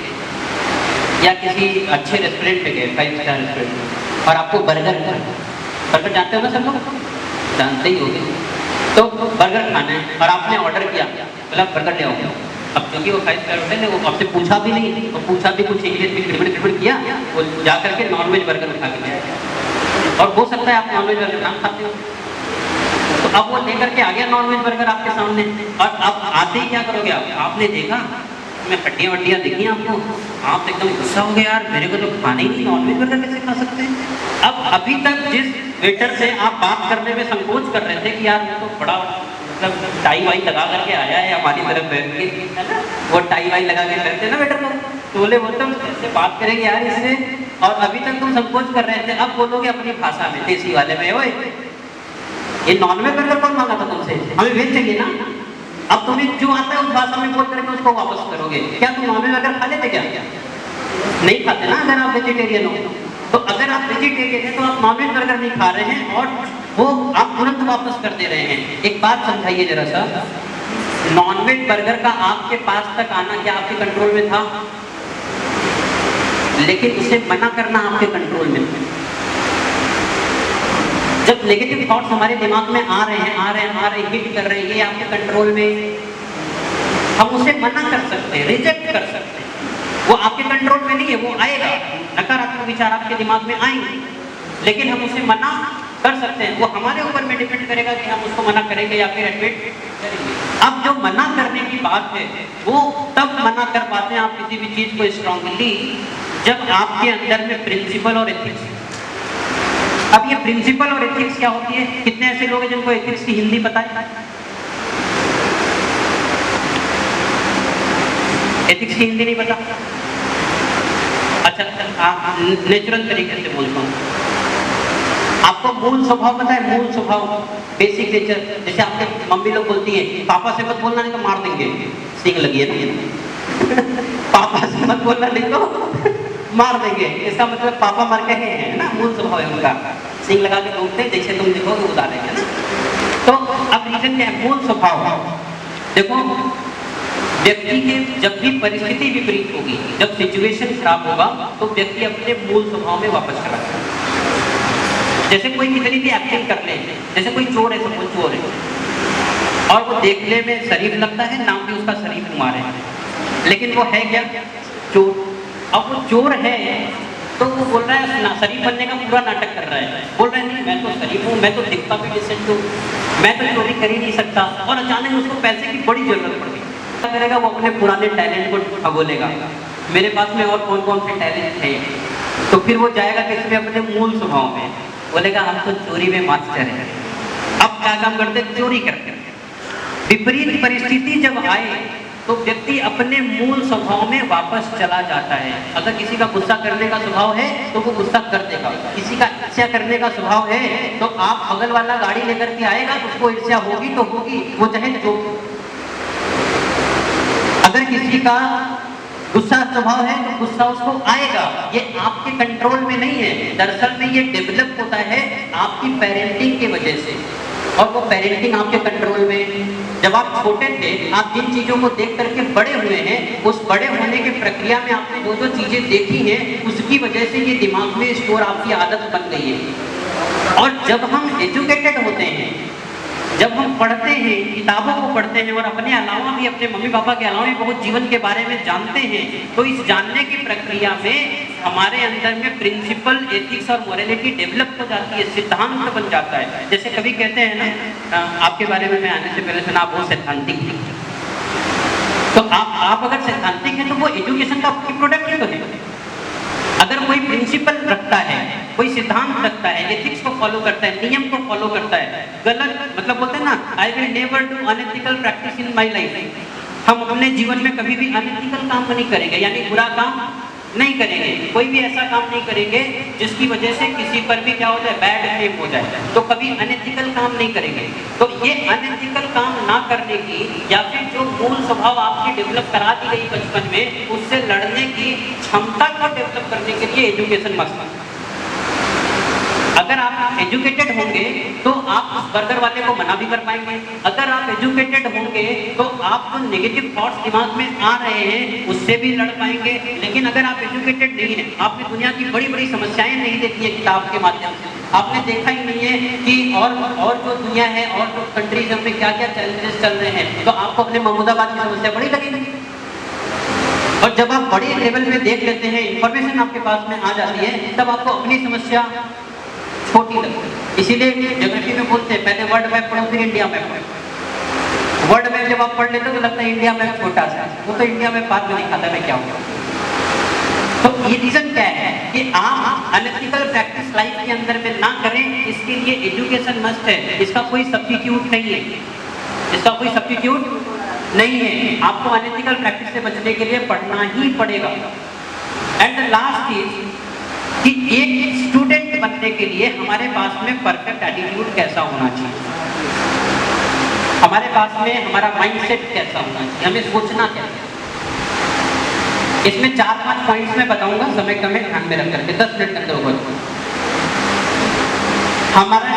या किसी अच्छे रेस्टोरेंट में गए, 5 स्टार रेस्टोरेंट में, और आपको बर्गर जानते हो ना सब लोग? जानते ही होंगे। तो बर्गर खाना है और आपने ऑर्डर किया, बोला बर्गर ले आओ। अब क्योंकि वो 5 स्टार होटल है, वो आपसे पूछा भी नहीं, और पूछा भी कुछ इंग्लिश में गड़बड़ किया, वो जा करके नॉनवेज बर्गर उठा के लाया। और हो सकता है आप नॉनवेज बर्गर ना खाते हो, तो अब वो लेकर के आ गया नॉनवेज बर्गर आपके सामने, और आप आते ही क्या करोगे? आपने देखा मैं हड्डियाँ दिखी आपको, आप एकदम गुस्सा हो गया, यार मेरे को तो खाने ही नहीं, नॉनवेज बर्गर कैसे खा सकते हैं? अब अभी तक जिस वेटर से आप बात करने में संकोच कर रहे थे कि यार वो तो बड़ा मतलब टाई वाई लगा करके आया है हमारी तरफ बैठ के, है ना, वो टाई वाई लगा के बैठते ना वेटर लोग, तो बोले वो तो कैसे बात करेंगे यार इससे, और अभी तक तुम संकोच कर रहे थे, अब बोलोगे अपनी भाषा में, देसी वाले में, ओए ये नॉनवेज बर्गर कौन मांगा था तुमसे? हमें वेज चाहिए ना। अब तुम्हें जो आता है उस भाषा में बोल करके उसको वापस करोगे। क्या तुम नॉनवेज अगर खा लेते? क्या नहीं खाते ना अगर आप वेजिटेरियन हो। तो अगर आप वेजिटेरियन हैं तो आप नॉनवेज बर्गर नहीं खा रहे हैं और वो आप तुरंत वापस कर दे रहे हैं। एक बात समझाइए जरा सा, नॉनवेज बर्गर का आपके पास तक आना क्या आपके कंट्रोल में था? लेकिन उसे मना करना आपके कंट्रोल में था। जब नेगेटिव थॉट्स हमारे दिमाग में आ रहे हैं हिट कर रहे हैं, ये आपके कंट्रोल में, हम उसे मना कर सकते हैं, रिजेक्ट कर सकते हैं। वो आपके कंट्रोल में नहीं है, वो आएगा, नकारात्मक विचार आपके दिमाग में आएंगे, लेकिन हम उसे मना कर सकते हैं। वो हमारे ऊपर में डिपेंड करेगा कि हम उसको मना करेंगे या फिर एडमिट करेंगे। अब जो मना करने की बात है वो तब मना कर पाते हैं आप किसी भी चीज को स्ट्रांगली, जब आपके अंदर में प्रिंसिपल और एथिक्स, अब ये प्रिंसिपल और एथिक्स क्या होती है? कितने ऐसे लोग हैं जिनको एथिक्स की हिंदी पता है? एथिक्स की हिंदी नहीं पता? अच्छा, नेचुरल तरीके से बोलता हूँ। आपको मूल स्वभाव पता है? मूल स्वभाव, बेसिक नेचर। जैसे आपके मम्मी लोग बोलती है पापा से मत बोलना नहीं तो मार देंगे, सीख लगी है ना। पापा से मत बोलना नहीं तो मार देंगे, इसका मतलब पापा मर के हैं ना, मूल स्वभाव है उनका। सीख लगा के बोलते हैं, जैसे तुम देखोगे उतारेंगे ना। तो अब रीजन क्या है? मूल स्वभाव। देखो, व्यक्ति के जब भी परिस्थिति विपरीत होगी, जब सिचुएशन खराब होगा, तो व्यक्ति अपने मूल स्वभाव में वापस चला जाएगा। जैसे कोई कितनी भी एक्टिंग कर ले, जैसे कोई चोर है, सपोज चोर है और वो देखने में शरीफ लगता है, नाम भी उसका शरीफ कुमार है, लेकिन वो है क्या? चोर। अब वो चोर है तो वो बोल रहा है ना, शरीफ बनने का पूरा नाटक कर रहा है, बोल रहा है नहीं मैं तो शरीफ हूँ, मैं तो दिखता भी डिसेंट हूँ, मैं तो चोरी कर ही नहीं सकता। और अचानक उसको पैसे की बड़ी जरूरत पड़ गई, क्या करेगा? वो अपने पुराने टैलेंट को खगोलेगा, मेरे पास में और कौन कौन से टैलेंट थे। तो फिर वो जाएगा किसमें? अपने मूल स्वभाव में, बोलेगा हम तो चोरी में मास्टर हैं। अब क्या काम करते? चोरी करते। विपरीत परिस्थिति जब आए तो व्यक्ति अपने मूल स्वभाव में वापस चला जाता है। अगर किसी का गुस्सा करने का स्वभाव है तो वो गुस्सा कर देगा, किसी का ईर्ष्या करने का स्वभाव है तो आप बगल वाला गाड़ी लेकर के आएगा तो उसको ईर्ष्या होगी तो होगी, वो चाहे जो। अगर किसी का गुस्सा स्वभाव है तो गुस्सा उसको आएगा, ये आपके कंट्रोल में नहीं है। दरअसल में ये डेवलप होता है आपकी पेरेंटिंग की वजह से, और वो पेरेंटिंग आपके कंट्रोल में। जब आप छोटे थे, आप जिन चीजों को देख करके बड़े हुए हैं, उस बड़े होने की प्रक्रिया में आपने जो जो चीजें देखी हैं, उसकी वजह से ये दिमाग में स्टोर आपकी आदत बन गई है। और जब हम एजुकेटेड होते हैं, जब हम पढ़ते हैं, किताबों को पढ़ते हैं और अपने अलावा भी, अपने मम्मी पापा के अलावा भी बहुत जीवन के बारे में जानते हैं, तो इस जानने की प्रक्रिया में हमारे अंदर में प्रिंसिपल, एथिक्स और मोरालिटी डेवलप हो जाती है, सिद्धांत बन जाता है। जैसे कभी कहते हैं ना, आपके बारे में मैं आने से पहले सुना आप बहुत सैद्धांतिक थे, तो आप अगर सैद्धांतिक हैं तो वो एजुकेशन का प्रोडक्ट ही तो है। अगर कोई प्रिंसिपल रखता है, कोई सिद्धांत रखता है, एथिक्स को फॉलो करता है, नियम को फॉलो करता है, गलत मतलब बोलते हैं ना, I will never do unethical practice in my life. हम अपने जीवन में कभी भी अनएथिकल काम नहीं करेंगे, यानी बुरा काम नहीं करेंगे, कोई भी ऐसा काम नहीं करेंगे जिसकी वजह से किसी पर भी क्या हो जाए, बैड फेम हो जाए। तो कभी अनएथिकल काम नहीं करेंगे। तो ये अनएथिकल काम ना करने की, या फिर जो मूल स्वभाव आपकी डेवलप करा दी गई बचपन में, उससे लड़ने की क्षमता को डेवलप करने के लिए एजुकेशन मस्ट है। अगर आप एजुकेटेड होंगे तो आप उस बर्गर वाले को मना भी कर पाएंगे। अगर आप एजुकेटेड होंगे तो आप जो नेगेटिव थॉट्स दिमाग में आ रहे हैं उससे भी लड़ पाएंगे। लेकिन अगर आप एजुकेटेड नहीं हैं, आपने दुनिया की बड़ी बड़ी समस्याएं नहीं देखी है किताब के माध्यम से, आपने देखा ही नहीं है कि और जो दुनिया है और जो कंट्रीज में क्या क्या चैलेंजेस चल रहे हैं, तो आपको अपने महमूदाबाद की समस्या बड़ी लगेगी। और जब आप बड़े लेवल पे देख लेते हैं, इंफॉर्मेशन आपके पास में आ जाती है, तब आपको अपनी समस्या छोटी लगती है। इसीलिए ज्योग्राफी में बोलते हैं पहले वर्ल्ड मैप पढ़ो फिर इंडिया मैप पढ़ो। वर्ल्ड मैप जब आप पढ़ लेते हो तो लगता है इंडिया मैप छोटा सा, वो तो इंडिया मैप बाद में दिखाता है क्या होगा। तो ये रीजन क्या है कि आप अनएथिकल प्रैक्टिस लाइफ के अंदर में ना करें, इसके लिए एजुकेशन मस्ट है। इसका कोई सब्स्टिट्यूट नहीं है, इसका कोई सब्स्टिट्यूट नहीं है। आपको अनएथिकल प्रैक्टिस से बचने के लिए पढ़ना ही पड़ेगा। एंड द लास्ट इज कि एक स्टूडेंट बनने के लिए हमारे पास में परफेक्ट एटीट्यूड कैसा होना चाहिए, हमारे पास में हमारा माइंडसेट कैसा होना चाहिए, हमें सोचना क्या है। इसमें 4-5 पॉइंट्स में बताऊंगा, समय कम है, ध्यान में रख करके 10 मिनट के अंदर होगा। हमारा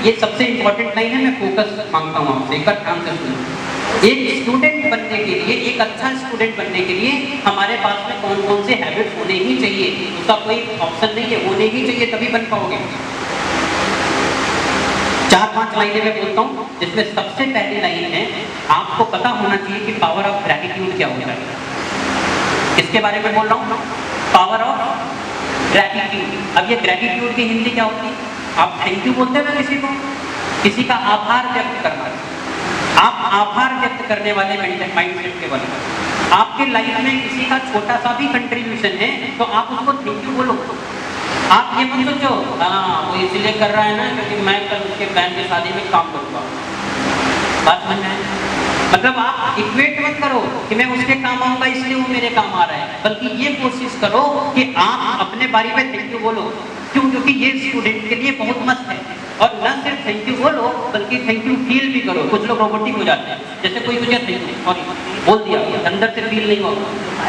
ये सबसे इंपॉर्टेंट लाइन है, मैं फोकस मांगता हूँ आपसे, एक बार ध्यान से सुनिए। एक स्टूडेंट बनने के लिए, एक अच्छा स्टूडेंट बनने के लिए हमारे पास में कौन कौन से हैबिट्स होने ही चाहिए, उसका कोई ऑप्शन नहीं है, होने ही चाहिए, तभी बन पाओगे। 4-5 लाइनें मैं बोलता हूँ, जिसमें सबसे पहली लाइन है, आपको पता होना चाहिए कि पावर ऑफ ग्रैटिट्यूड क्या होता है। किसके बारे में बोल रहा हूँ? Power of gratitude. अब ये ग्रैटिट्यूड की हिंदी क्या होती है? आप थैंक यू बोलते हैं ना किसी को, किसी का आभार व्यक्त करना। आप आभार व्यक्त करने वाले माइंडसेट के बने। आपके लाइफ में किसी का छोटा सा भी कंट्रीब्यूशन है तो आप उसको थैंक यू बोलो। आप ये मत सोचो हाँ वो इसलिए कर रहा है ना क्योंकि मैं कल उसके बहन की शादी में काम करूँगा। बात समझ में आए? मतलब आप इक्वेट मत करो कि मैं उसके काम आऊंगा इसलिए वो मेरे काम आ रहा है, बल्कि ये कोशिश करो कि आप अपने बारे में थैंक यू बोलो। क्यों? क्योंकि ये स्टूडेंट के लिए बहुत मस्त है। और न सिर्फ थैंक यू बोलो बल्कि थैंक यू फील भी करो। कुछ लोग रोबोटिक हो जाते हैं, जैसे कोई मुझे थैंक यू सॉरी बोल दिया अंदर से फील नहीं हुआ।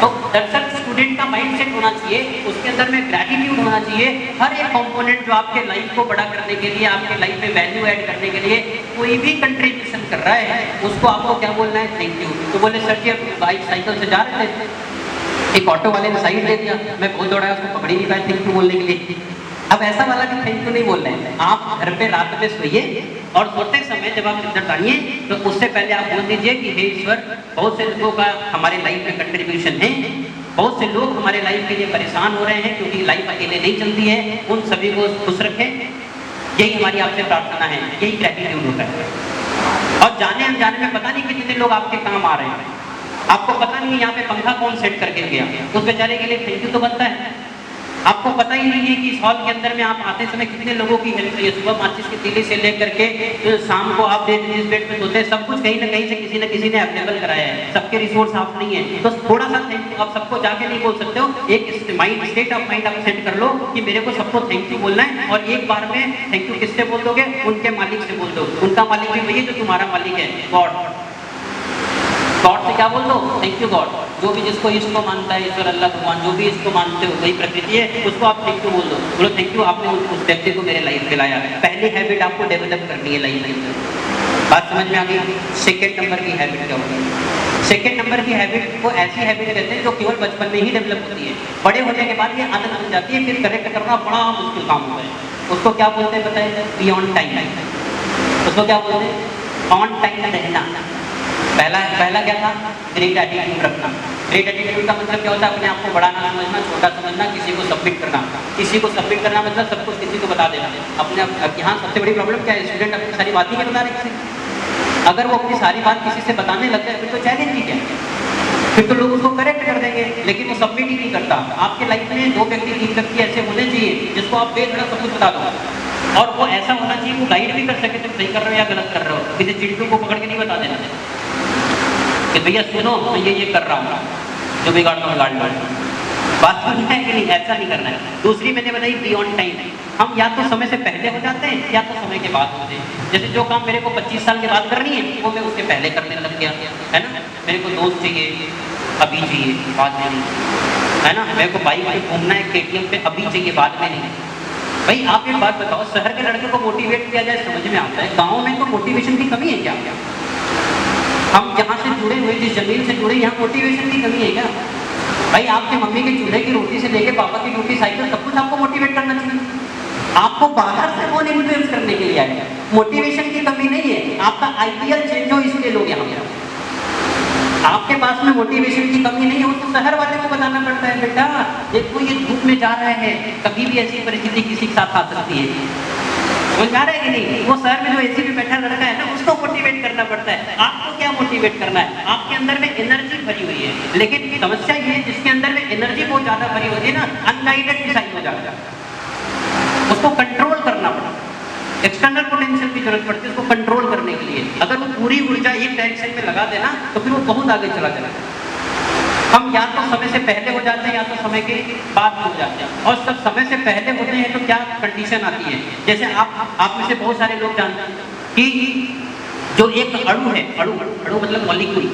तो दरअसल स्टूडेंट का माइंड सेट होना चाहिए, उसके अंदर में ग्रेटिट्यूड होना चाहिए। हर एक कंपोनेंट जो आपके लाइफ को बड़ा करने के लिए, आपके लाइफ में वैल्यू ऐड करने के लिए कोई भी कंट्रीब्यूशन कर रहा है उसको आपको क्या बोलना है? Thank you. तो बोले सर जी बाइक साइकिल से जा रहे थे, एक ऑटो वाले ने साइड दे दिया, मैं बहुत दौड़ा उसको पकड़ ही नहीं पाया थैंक यू बोलने के लिए। अब ऐसा वाला भी थैंक यू नहीं बोल रहे हैं। आप घर पे रात में सोइए और सोते समय जब आप निद्रा टानिए तो उससे पहले आप बोल दीजिए कि हे ईश्वर, बहुत से लोगों का हमारे लाइफ में कंट्रीब्यूशन है, बहुत से लोग हमारे लाइफ के लिए परेशान हो रहे हैं क्योंकि लाइफ अकेले नहीं चलती है, उन सभी को खुश रखें। यही हमारी आपसे प्रार्थना है, यही ग्रेटिट्यूड होता है। और जाने अनजाने में पता नहीं कितने लोग आपके काम आ रहे हैं, आपको पता नहीं यहाँ पे पंखा कौन सेट करके गया, उस बेचारे के लिए थैंक यू तो बनता है। आपको पता ही नहीं है कि इस हॉल के अंदर में आप आते समय कितने लोगों की हेल्प है। सुबह माचिस की तीली से लेकर के शाम को आप जिस बेड पे सोते हैं सब कुछ कहीं ना कहीं से किसी न किसी ने अवेलेबल कराया है। सबके रिसोर्स आप नहीं है, तो थोड़ा सा थैंक यू आप सबको जाके नहीं बोल सकते हो। एक माइंड स्टेट ऑफ माइंड आप सेट कर लो कि मेरे को सबको थैंक यू बोलना है। और एक बार में थैंक यू किससे बोल दोगे? उनके मालिक से बोल दो। उनका मालिक भी वही जो तुम्हारा मालिक है, गॉड। गॉड से क्या बोल दो? Thank you God. जो भी जिसको इसको मानता है, ईश्वर अल्लाह भगवान जो भी इसको मानते हो, वही प्रकृति है, उसको आप थैंक यू बोल दो। बोलो थैंक यू आपने उस व्यक्ति को मेरे लाइफ में लाया। पहली हैबिट आपको डेवलप करनी है लाइफ में। बात समझ में आ गई? सेकेंड नंबर की हैबिट क्या होगी? सेकेंड नंबर की हैबिट को ऐसी हैबिट कहते हैं जो केवल बचपन में ही डेवलप होती है, बड़े होने के बाद ये आदत बन जाती है, फिर करेक्ट करना बड़ा मुश्किल काम होता है। उसको क्या बोलते हैं बताइए? Beyond time. उसको क्या बोलते हैं? ऑन टाइम रहना। पहला क्या था? ग्रेट एटीट्यूड रखना। ग्रेट एटीट्यूड का मतलब क्या होता है? अपने आप को बड़ा ना समझना, छोटा समझना, किसी को सबमिट करना। किसी को सबमिट करना मतलब सब कुछ किसी को बता देना। अपने यहाँ सबसे बड़ी प्रॉब्लम क्या है? स्टूडेंट अपनी सारी बात ही नहीं बता रहे किसी। अगर वो अपनी सारी बात किसी से बताने लग जाए फिर तो चैलेंज ही क्या है, फिर तो लोग उसको करेक्ट कर देंगे, लेकिन वो सबमिट ही नहीं करता। आपके लाइफ में 2 व्यक्ति 3 व्यक्ति ऐसे होने चाहिए जिसको आप बेधड़क सब कुछ बता दो, और वो ऐसा होना चाहिए वो गाइड भी कर सके तुम सही कर रहे हो या गलत कर रहे हो। किसी चिंटू को पकड़ के नहीं बता देना कि भैया सुनो मैं ये कर रहा हूँ, जो बिगाड़ता हूँ बिगाड़ लो। बात समझ है कि नहीं? ऐसा नहीं करना है। दूसरी मैंने बताई बियॉन्ड टाइम। हम या तो समय से पहले हो जाते हैं या तो समय के बाद होते हैं। जैसे जो काम मेरे को 25 साल के बाद करनी है वो मैं उसके पहले करने लग गया, है ना। मेरे को दोस्त चाहिए अभी चाहिए, बाद में नहीं, है ना। मेरे को बाइक पे घूमना है KTM पे, अभी चाहिए, बाद में नहीं। भाई आप एक बात बताओ, शहर के लड़के को मोटिवेट किया जाए समझ में आता है, गाँव में तो मोटिवेशन की कमी है क्या? हम जहाँ से जुड़े हुए, जिस जमीन से जुड़े, यहाँ मोटिवेशन की कमी है क्या? भाई आपके मम्मी के चूल्हे की रोटी से लेके पापा की रोटी साइकिल सब कुछ आपको मोटिवेट करना चाहिए। आपको बाहर से कौन इन्फ्लुएंस करने के लिए आएगा? मोटिवेशन की कमी नहीं है, आपका आइडियल चेंज हो इसलिए लोग यहाँ पे। आपके पास में मोटिवेशन की कमी नहीं है, वो तो शहर वाले को बताना पड़ता है, बेटा देखो ये धूप में जा रहा है, कभी भी ऐसी परिस्थिति किसी के साथ आ सकती है। वो जा रहा है कि नहीं? वो शहर में जो AC में बैठा लड़का है ना, उसको मोटिवेट करना पड़ता है। आपको क्या मोटिवेट करना है? आपके अंदर में एनर्जी भरी हुई है, लेकिन समस्या ये है जिसके अंदर में एनर्जी बहुत ज्यादा भरी होती है ना, अनगाइडेड डिसाइड हो जाता है। उसको कंट्रोल करना पड़ता है, एक्सटर्नल पोटेंशियल की जरूरत पड़ती है उसको कंट्रोल करने के लिए। अगर वो पूरी ऊर्जा एक डायरेक्शन में लगा देना तो फिर वो बहुत आगे चला जाएगा। हम या तो समय से पहले हो जाते हैं या तो समय के बाद हो जाते हैं। और सब समय से पहले होते हैं तो क्या कंडीशन आती है? जैसे आप में से बहुत सारे लोग जानते हैं कि जो एक अणु है, अणु मतलब मॉलिक्यूल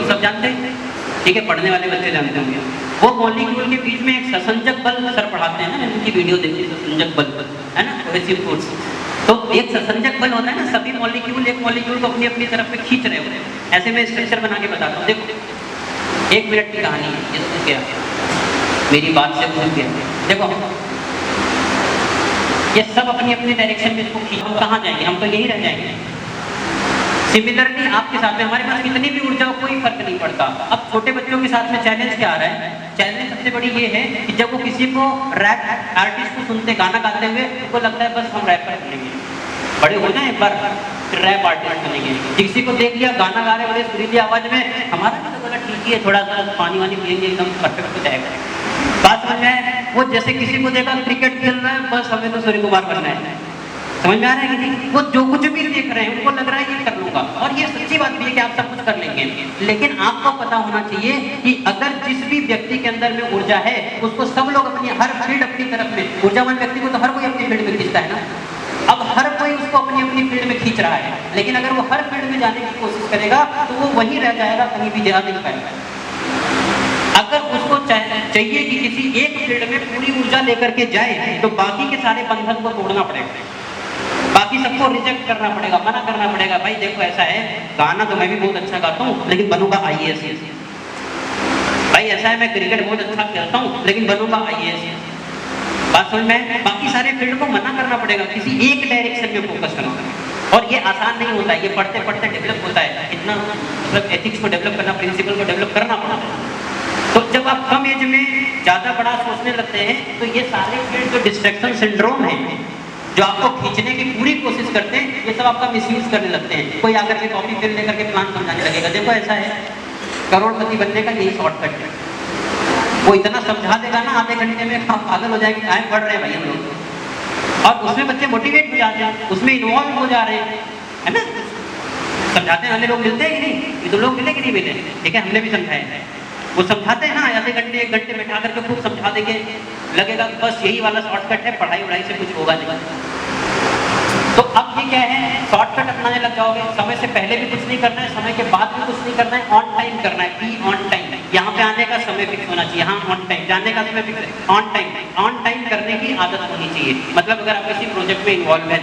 सब जानते हैं, ठीक है, पढ़ने वाले बच्चे जानते होंगे। वो मॉलिक्यूल के बीच में एक ससंजक बल सर पढ़ाते हैं ना, उनकी वीडियो देखिए, ससंजक बल है ना, कोहेसिव फोर्स। तो एक ससंजक बल होता है ना, सभी मॉलिक्यूल एक मॉलिक्यूल को अपनी अपनी तरफ पे खींच रहे होते हैं। ऐसे में स्ट्रक्चर बना के बताता हूँ, देखो 1 मिनट की कहानी है, ये सुन गया मेरी बात से भूल गया। देखो ये सब अपनी अपनी डायरेक्शन में इसको खींच, हम कहाँ जाएंगे? हम तो यहीं रह जाएंगे। सिमिलरली आपके साथ में हमारे पास कितनी भी ऊर्जा हो कोई फर्क नहीं पड़ता। अब छोटे बच्चों के साथ में चैलेंज क्या आ रहा है? चैलेंज सबसे बड़ी ये है कि जब वो किसी को रैप आर्टिस्ट को सुनते गाना गाते हुए उनको लगता है बस हम रैपर बनेंगे, बड़े हो जाए एक बार फिर रैप आर्टिस्ट बनेंगे। किसी को देख लिया गाना गा रहे बड़े सुरीली आवाज में, हमारा भी तो बोला ठीक ही है, थोड़ा सा पानी वानी पिएंगे एकदम परफेक्ट हो जाएगा। बात समझ में? वो जैसे किसी को देखा क्रिकेट खेल रहा है, बस हमें तो सूर्य कुमार बनना है। समझ में आ रहा है कि नहीं? वो जो कुछ भी देख रहे हैं उनको लग रहा है ये कर लूंगा, और ये सच्ची बात भी है कि आप सब कुछ कर लेंगे, लेकिन आपको पता होना चाहिए कि अगर जिस भी व्यक्ति के अंदर में ऊर्जा है उसको सब लोग अपनी हर फील्ड अपनी तरफ में, ऊर्जावान व्यक्ति को तो हर कोई अपनी फील्ड में खींचता है ना। अब हर कोई उसको अपनी अपनी फील्ड में खींच रहा है, लेकिन अगर वो हर फील्ड में जाने की कोशिश करेगा तो वो वहीं रह जाएगा, कहीं भी जा नहीं पाएगा। अगर उसको चाहिए कि किसी एक फील्ड में पूरी ऊर्जा लेकर के जाए तो बाकी के सारे बंधन को तोड़ना पड़ेगा, बाकी सबको रिजेक्ट करना पड़ेगा, मना करना पड़ेगा। भाई देखो ऐसा है, गाना तो मैं भी बहुत अच्छा गाता हूँ लेकिन बनूंगा आईएएस। भाई ऐसा है, मैं क्रिकेट बहुत अच्छा खेलता हूँ लेकिन बनूंगा आईएएस। बात समझ में? बाकी सारे फील्ड को मना करना पड़ेगा, किसी एक डायरेक्शन में फोकस करना। और ये आसान नहीं होता है, ये पढ़ते पढ़ते डेवलप होता है। इतना मतलब एथिक्स को डेवलप करना, प्रिंसिपल को डेवलप करना पड़ता है। तो जब आप कम एज में ज्यादा बड़ा सोचने लगते हैं तो ये सारे फील्ड जो डिस्ट्रैक्शन सिंड्रोम है, जो आपको खींचने की पूरी कोशिश करते हैं, ये सब आपका मिसयूज करने लगते हैं। कोई आकर के कॉपी पेन लेकर के प्लान समझाने लगेगा, देखो ऐसा है, करोड़पति बनने का यही शॉर्टकट है। वो इतना समझा देगा ना आधे घंटे में, आप पागल हो जाएंगे, टाइम पढ़ रहे हैं भाई हम लोग। और उसमें बच्चे मोटिवेट हो जाते हैं, उसमें इन्वॉल्व हो जा रहे हैं, है ना। समझाते वाले लोग मिलते हैं कि नहीं? ये तो लोग मिले कि नहीं मिले? ठीक है, हमने भी समझाया है। वो समझाते हैं ना, आधे घंटे एक घंटे बैठा करके खूब समझा देंगे, लगेगा बस यही वाला शॉर्टकट है, पढ़ाई वढ़ाई से कुछ होगा नहीं। तो अब ये क्या है, शॉर्टकट अपनाने लग जाओगे। समय से पहले भी कुछ नहीं करना है, समय के बाद भी कुछ नहीं करना है, ऑन टाइम करना है। बी ऑन टाइम, यहाँ पे आने का समय फिक्स होना चाहिए, हाँ ऑन टाइम, जाने का समय फिक्स है, ऑन टाइम। ऑन टाइम करने की आदत होनी चाहिए, मतलब अगर आप किसी प्रोजेक्ट में इन्वॉल्व है।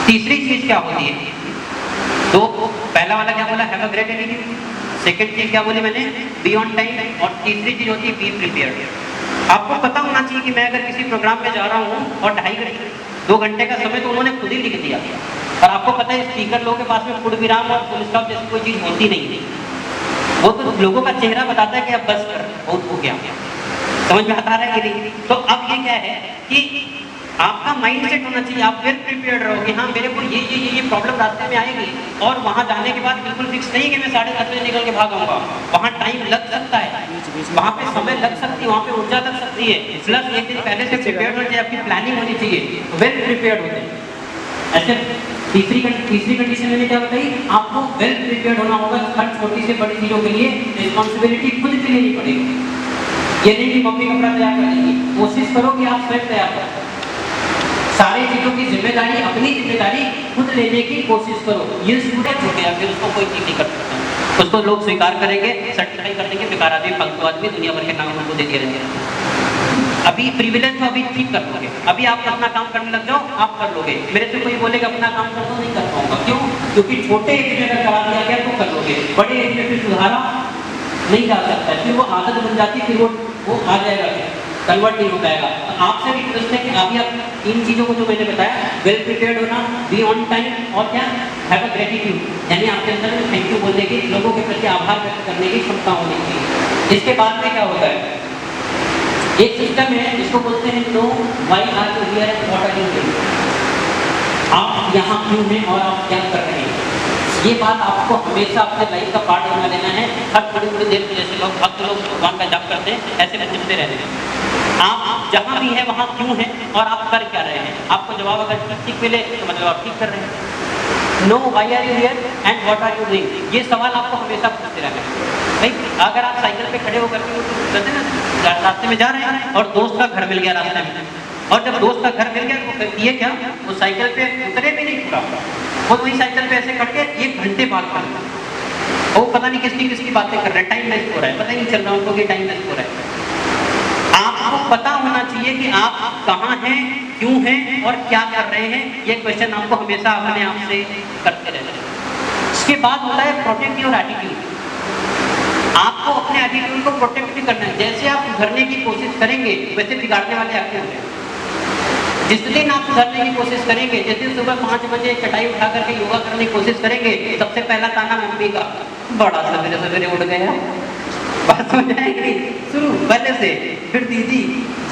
तीसरी चीज क्या होती है, तो पहला वाला क्या बोला, have a great attitude. Second चीज क्या बोली मैंने, बी ऑन टाइम। और तीसरी चीज होती है बी प्रिपेयर्ड। आपको पता होना चाहिए कि मैं अगर किसी प्रोग्राम में जा रहा हूँ और 2 घंटे का समय तो उन्होंने खुद ही लिख दिया, और आपको पता है स्पीकर लोगों के पास में पूर्ण विराम और फुल स्टॉप जैसी कोई चीज होती नहीं। वो तो लोगों का चेहरा बताता है कि अब बस कर, बहुत हो गया। समझ में आता है कि नहीं? तो अब ये क्या है कि आपका माइंड सेट होना चाहिए, आप वेल प्रिपेयर्ड रहो कि हाँ मेरे को ये प्रॉब्लम रास्ते में आएगी, और वहाँ जाने के बाद बिल्कुल फिक्स नहीं कि मैं 10:30 बजे निकल के भाग आऊँगा। वहाँ टाइम लग सकता है, वहाँ पे समय लग सकती है, वहाँ पे ऊर्जा लग सकती है। प्लस एक दिन पहले से प्रिपेयर्ड होना चाहिए, आपकी प्लानिंग होनी चाहिए, वेल प्रिपेयर्ड होते हैं। ऐसे तीसरी कंडीशन मैंने क्या बताई, आपको वेल प्रिपेयर्ड होना होगा। हर छोटी से बड़ी चीजों के लिए रिस्पॉन्सिबिलिटी खुद के लेनी पड़ेगी। ये नहीं कि मम्मी कपड़ा तैयार कर देंगी, कोशिश करो कि आप स्वयं तैयार करो। सारी चीजों की जिम्मेदारी, अपनी जिम्मेदारी खुद लेने की कोशिश करो। ये स्टूडेंट हो गया, फिर उसको कोई चीज नहीं कर सकता, उसको लोग स्वीकार करेंगे, सर्टिफाई कर देंगे, बेकार आदमी, फालतू आदमी, दुनिया भर के नाम उनको दे दिए रहेंगे। अभी प्रिविलेज तो अभी ठीक कर लोगे, अभी आप अपना काम करने लग जाओ, आप कर लोगे। मेरे से कोई बोलेगा अपना काम कर दो, नहीं कर पाऊंगा। क्यों? क्योंकि छोटे एज में अगर करा दिया गया तो कर लोगे, बड़े एज में फिर सुधारा नहीं जा सकता, फिर वो आदत बन जाती, फिर वो आ जाएगा, कन्वर्ट नहीं हो पाएगा। तो आपसे भी रिक्वेस्ट है कि अभी आप इन चीजों को जो मैंने बताया, वेल प्रिपेयर्ड होना, बी ऑन टाइम, और क्या, हैव अ ग्रेटिट्यूड, यानी आपके अंदर में थैंक यू बोलने की, लोगों के प्रति आभार व्यक्त करने की क्षमता होनी चाहिए। इसके बाद में क्या होता है, एक सिस्टम है जिसको बोलते हैं know why are you here and what are you doing. आप यहाँ क्यों हैं और आप क्या कर रहे हैं, ये बात आपको हमेशा अपने लाइफ का पार्ट बना लेना है। हर थोड़ी थोड़ी देर में, जैसे लोग भक्त लोग भगवान का जाप करते हैं, ऐसे बचते रहने हैं। आप जहाँ भी है वहाँ क्यों हैं और आप कर क्या रहे हैं। आपको जवाब अगर ठीक मिले तो मतलब आप ठीक कर रहे हैं। Know why are you here and what are you doing, ये सवाल आपको हमेशा पूछते रहना है। भाई अगर आप साइकिल पे खड़े होकर के रास्ते में जा रहे हैं और दोस्त का घर मिल गया रास्ते में, और जब दोस्त का घर मिल गया तो ये क्या, वो साइकिल पे उतरे भी नहीं पूरा, वो वही साइकिल पे ऐसे खड़ के 1 घंटे बात कर रहे हैं, और पता नहीं किसकी बातें कर रहे हैं, टाइम वेस्ट हो रहा है, पता ही नहीं चल रहा उनको कि टाइम वेस्ट हो रहा है। आपको पता होना चाहिए कि आप कहाँ हैं, क्यों हैं और क्या कर रहे हैं। ये क्वेश्चन आपको हमेशा अपने आप से करते रहना है। इसके बाद होता है प्रोटेक्ट योर एटीट्यूड। आपको अपने एटीट्यूड को प्रोटेक्ट भी करना है। जैसे आप सुधरने की कोशिश करेंगे वैसे बिगाड़ने वाले आपके होंगे। जिस दिन आप सुधरने की कोशिश करेंगे, जिस दिन सुबह 5 बजे चटाई उठा करके योगा करने की कोशिश करेंगे, सबसे पहला ताना मम्मी का, बड़ा सवेरे सवेरे उठ गया। बात समझ आएगी, शुरू पहले से, फिर दीदी,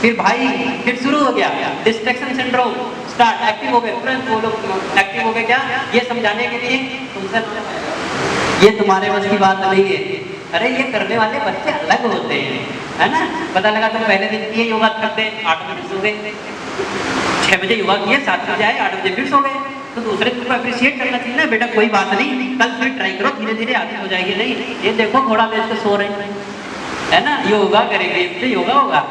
फिर भाई, फिर शुरू हो गया डिस्ट्रैक्शन सिंड्रोम स्टार्ट। एक्टिव हो गए तुरंत, वो लोग एक्टिव हो गए क्या, ये समझाने के लिए तुमसे ये तुम्हारे बस की बात नहीं है, अरे ये करने वाले बच्चे अलग होते हैं, है ना। पता लगा तुम पहले दिन किए योगा, थक गए, 8 बजे सो गए, 6 बजे योगा किए, 7 बजे आए, 8 बजे फिर सो गए। तो दूसरे को अप्रिशिएट करना चाहिए ना, बेटा कोई बात नहीं, कल फिर ट्राई करो, धीरे धीरे आदत हो जाएगी। नहीं, ये देखो घोड़ा बेच के सो रहे हैं, है ना, योगा करेंगे, इससे योगा होगा,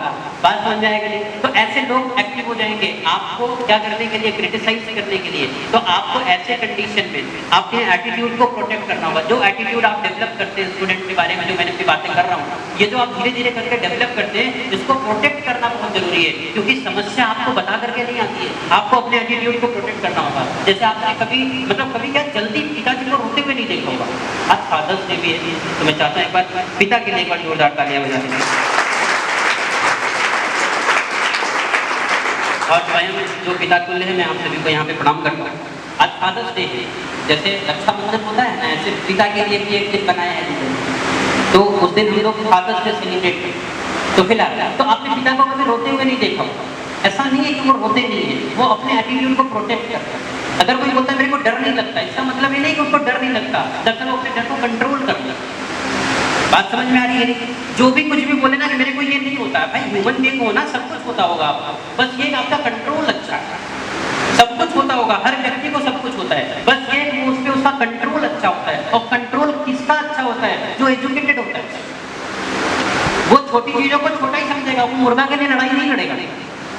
बात समझ जाएगा। नहीं तो ऐसे लोग एक्टिव हो जाएंगे। आपको क्या करने के लिए, क्रिटिसाइज करने के लिए। तो आपको ऐसे कंडीशन में अपने एटीट्यूड को प्रोटेक्ट करना होगा। जो एटीट्यूड आप डेवलप करते हैं स्टूडेंट के बारे में, जो मैंने अपनी बातें कर रहा हूँ, ये जो आप धीरे धीरे करके डेवलप करते हैं, इसको प्रोटेक्ट करना बहुत जरूरी है। क्योंकि समस्या आपको बता करके नहीं आती है, आपको अपने एटीट्यूड को प्रोटेक्ट करना होगा। जैसे आपने कभी कभी क्या जल्दी पिताजी को रोते हुए नहीं देखा होगा। आज फादर्स डे भी है, तो मैं चाहता हूँ एक बार पिता के लिए एक बार जोरदार तालियां बजा दें। और स्वयं जो पिता तुल्य है, मैं आप सभी को यहाँ पे प्रणाम करता हूँ। आज फादर्स डे है, जैसे रक्षाबंधन होता है ना, ऐसे पिता के लिए भी एक दिन बनाया है, तो उस दिन हम लोग फादर्स डे सेलिब्रेट करते। तो फिलहाल तो आपने पिता को कभी रोते हुए नहीं देखा होगा। ऐसा नहीं है कि वो रोते नहीं है, वो अपने एटीट्यूड को प्रोटेक्ट करता है। अगर कोई बोलता है मेरे को डर नहीं लगता, इसका मतलब ये नहीं कि उसको डर नहीं लगता, दरअसल वो अपने डर को कंट्रोल करता है। बात समझ में आ रही है। जो भी कुछ भी बोले ना कि मेरे को ये नहीं होता है, भाई ह्यूमन बीइंग हो ना, सब कुछ होता होगा आपको, बस ये आपका कंट्रोल अच्छा है। सब कुछ होता होगा, हर व्यक्ति को सब कुछ होता है, बस ये उस पे उसका कंट्रोल अच्छा होता है। और कंट्रोल किसका अच्छा होता है? जो एजुकेटेड होता है। वो छोटी चीजों को छोटा ही समझेगा, वो मुर्गा के लिए लड़ाई नहीं लड़ेगा,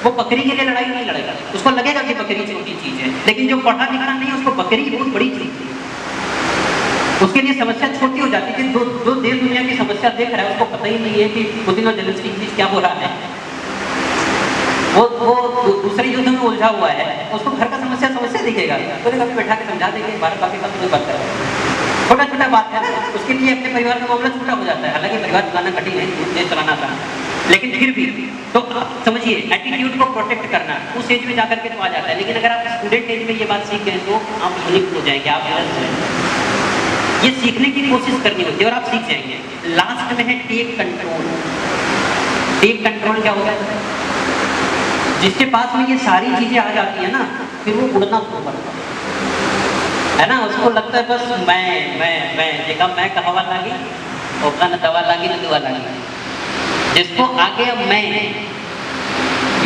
वो बकरी के लिए लड़ाई नहीं लड़ेगा। उसको लगेगा कि बकरी छोटी चीज है, लेकिन जो पढ़ा लिखा नहीं, उसको बकरी बहुत बड़ी चीज है। उसके लिए समस्या छोटी हो जाती है। जो देश दुनिया की समस्या देख रहा है, उसको पता ही नहीं है कि पुतिन और जेलेंस्की के बीच क्या हो रहा है। वो दूसरे युद्ध में उलझा हुआ है, उसको घर का समस्या दिखेगा, तो कभी बैठा के समझा देंगे, भारत पाकिस्तान कोई बात करेगा, छोटा छोटा बात है ना, उसके लिए अपने परिवार का मामला छोटा हो जाता है। हालांकि परिवार चलाना कठिन है, देश चलाना आसान है, लेकिन फिर भी तो समझिए एटीट्यूड को प्रोटेक्ट करना उस एज में जाकर के तो आ जाता है। लेकिन अगर आप स्टूडेंट एज में ये बात सीख गए तो आप यूनिक हो जाएंगे, आप ये सीखने की कोशिश करनी होती है और आप सीख जाएंगे। लास्ट में है टेक कंट्रोल। टेक कंट्रोल क्या होगा? जिसके पास में ये सारी चीजें आ जाती है ना, फिर वो उड़ना शुरू करता है ना। उसको लगता है बस मैं देखा मैं कहवा लागी और न दवा लागी न दुआ लागी। जिसको आगे अब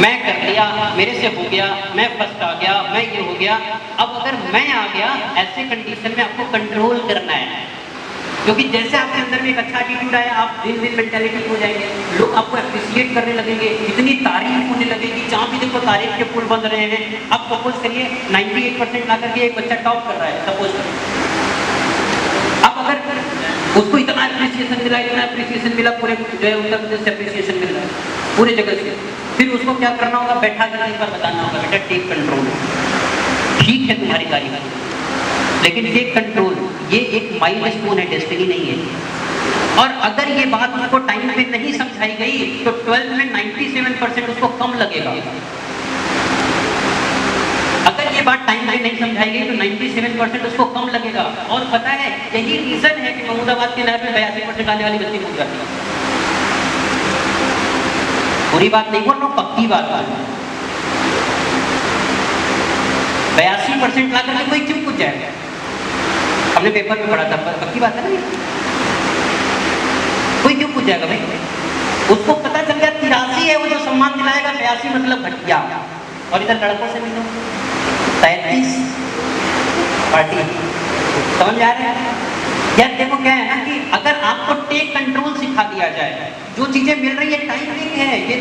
मैं कर लिया, मेरे से हो गया, मैं फर्स्ट आ गया, मैं ये हो गया। अब अगर मैं आ गया, ऐसे कंडीशन में आपको कंट्रोल करना है। क्योंकि जैसे आपके अंदर में एक अच्छा एटीट्यूड आया, आप विन विन मेंटालिटी हो जाएंगे, लोग आपको एप्रिशिएट करने लगेंगे, इतनी तारीफ होने लगेगी, जहाँ भी देखो तारीफ के पुल बन रहे हैं। अब सपोज करिए 98% ला करके एक बच्चा टॉप कर रहा है, सपोज करिए। अब अगर उसको इतना एप्रिसिएशन मिला पूरे जो है उत्तर प्रदेश से एप्रिसिएशन मिल रहा है पूरे जगह से, फिर उसको क्या करना होगा? बैठा कर एक बार बताना होगा, बेटा टेक कंट्रोल, ठीक है तुम्हारी तारीफ, लेकिन टेक कंट्रोल ये एक माइलस्टोन है, डेस्टिनी नहीं है। और अगर ये बात उसको टाइम पे नहीं समझाई गई तो 12 में 97% उसको कम लगेगा। अगर ये बात टाइम पे नहीं समझाई गई तो 97% उसको कम लगेगा। और पता है यही रीजन है कि महमूदाबाद के नहर में 82% आने वाली बच्ची डूब जाती है। बुरी बात नहीं बोल रहा हूँ, पक्की बात है। 82% ला करके कोई क्यों कूद जाएगा? हमने पेपर में पढ़ा था, पक्की बात है ना। कोई क्यों कूद जाएगा भाई? उसको पता चल गया 83 है वो जो सम्मान दिलाएगा, 82 मतलब घटिया। और इधर लड़कों से मिलो 33 पार्टी, समझ आ रहे हैं? यार देखो क्या है ना कि अगर आपको टेक कंट्रोल सिखा दिया जाए, जो चीजें मिल रही है टाइम नहीं है, ये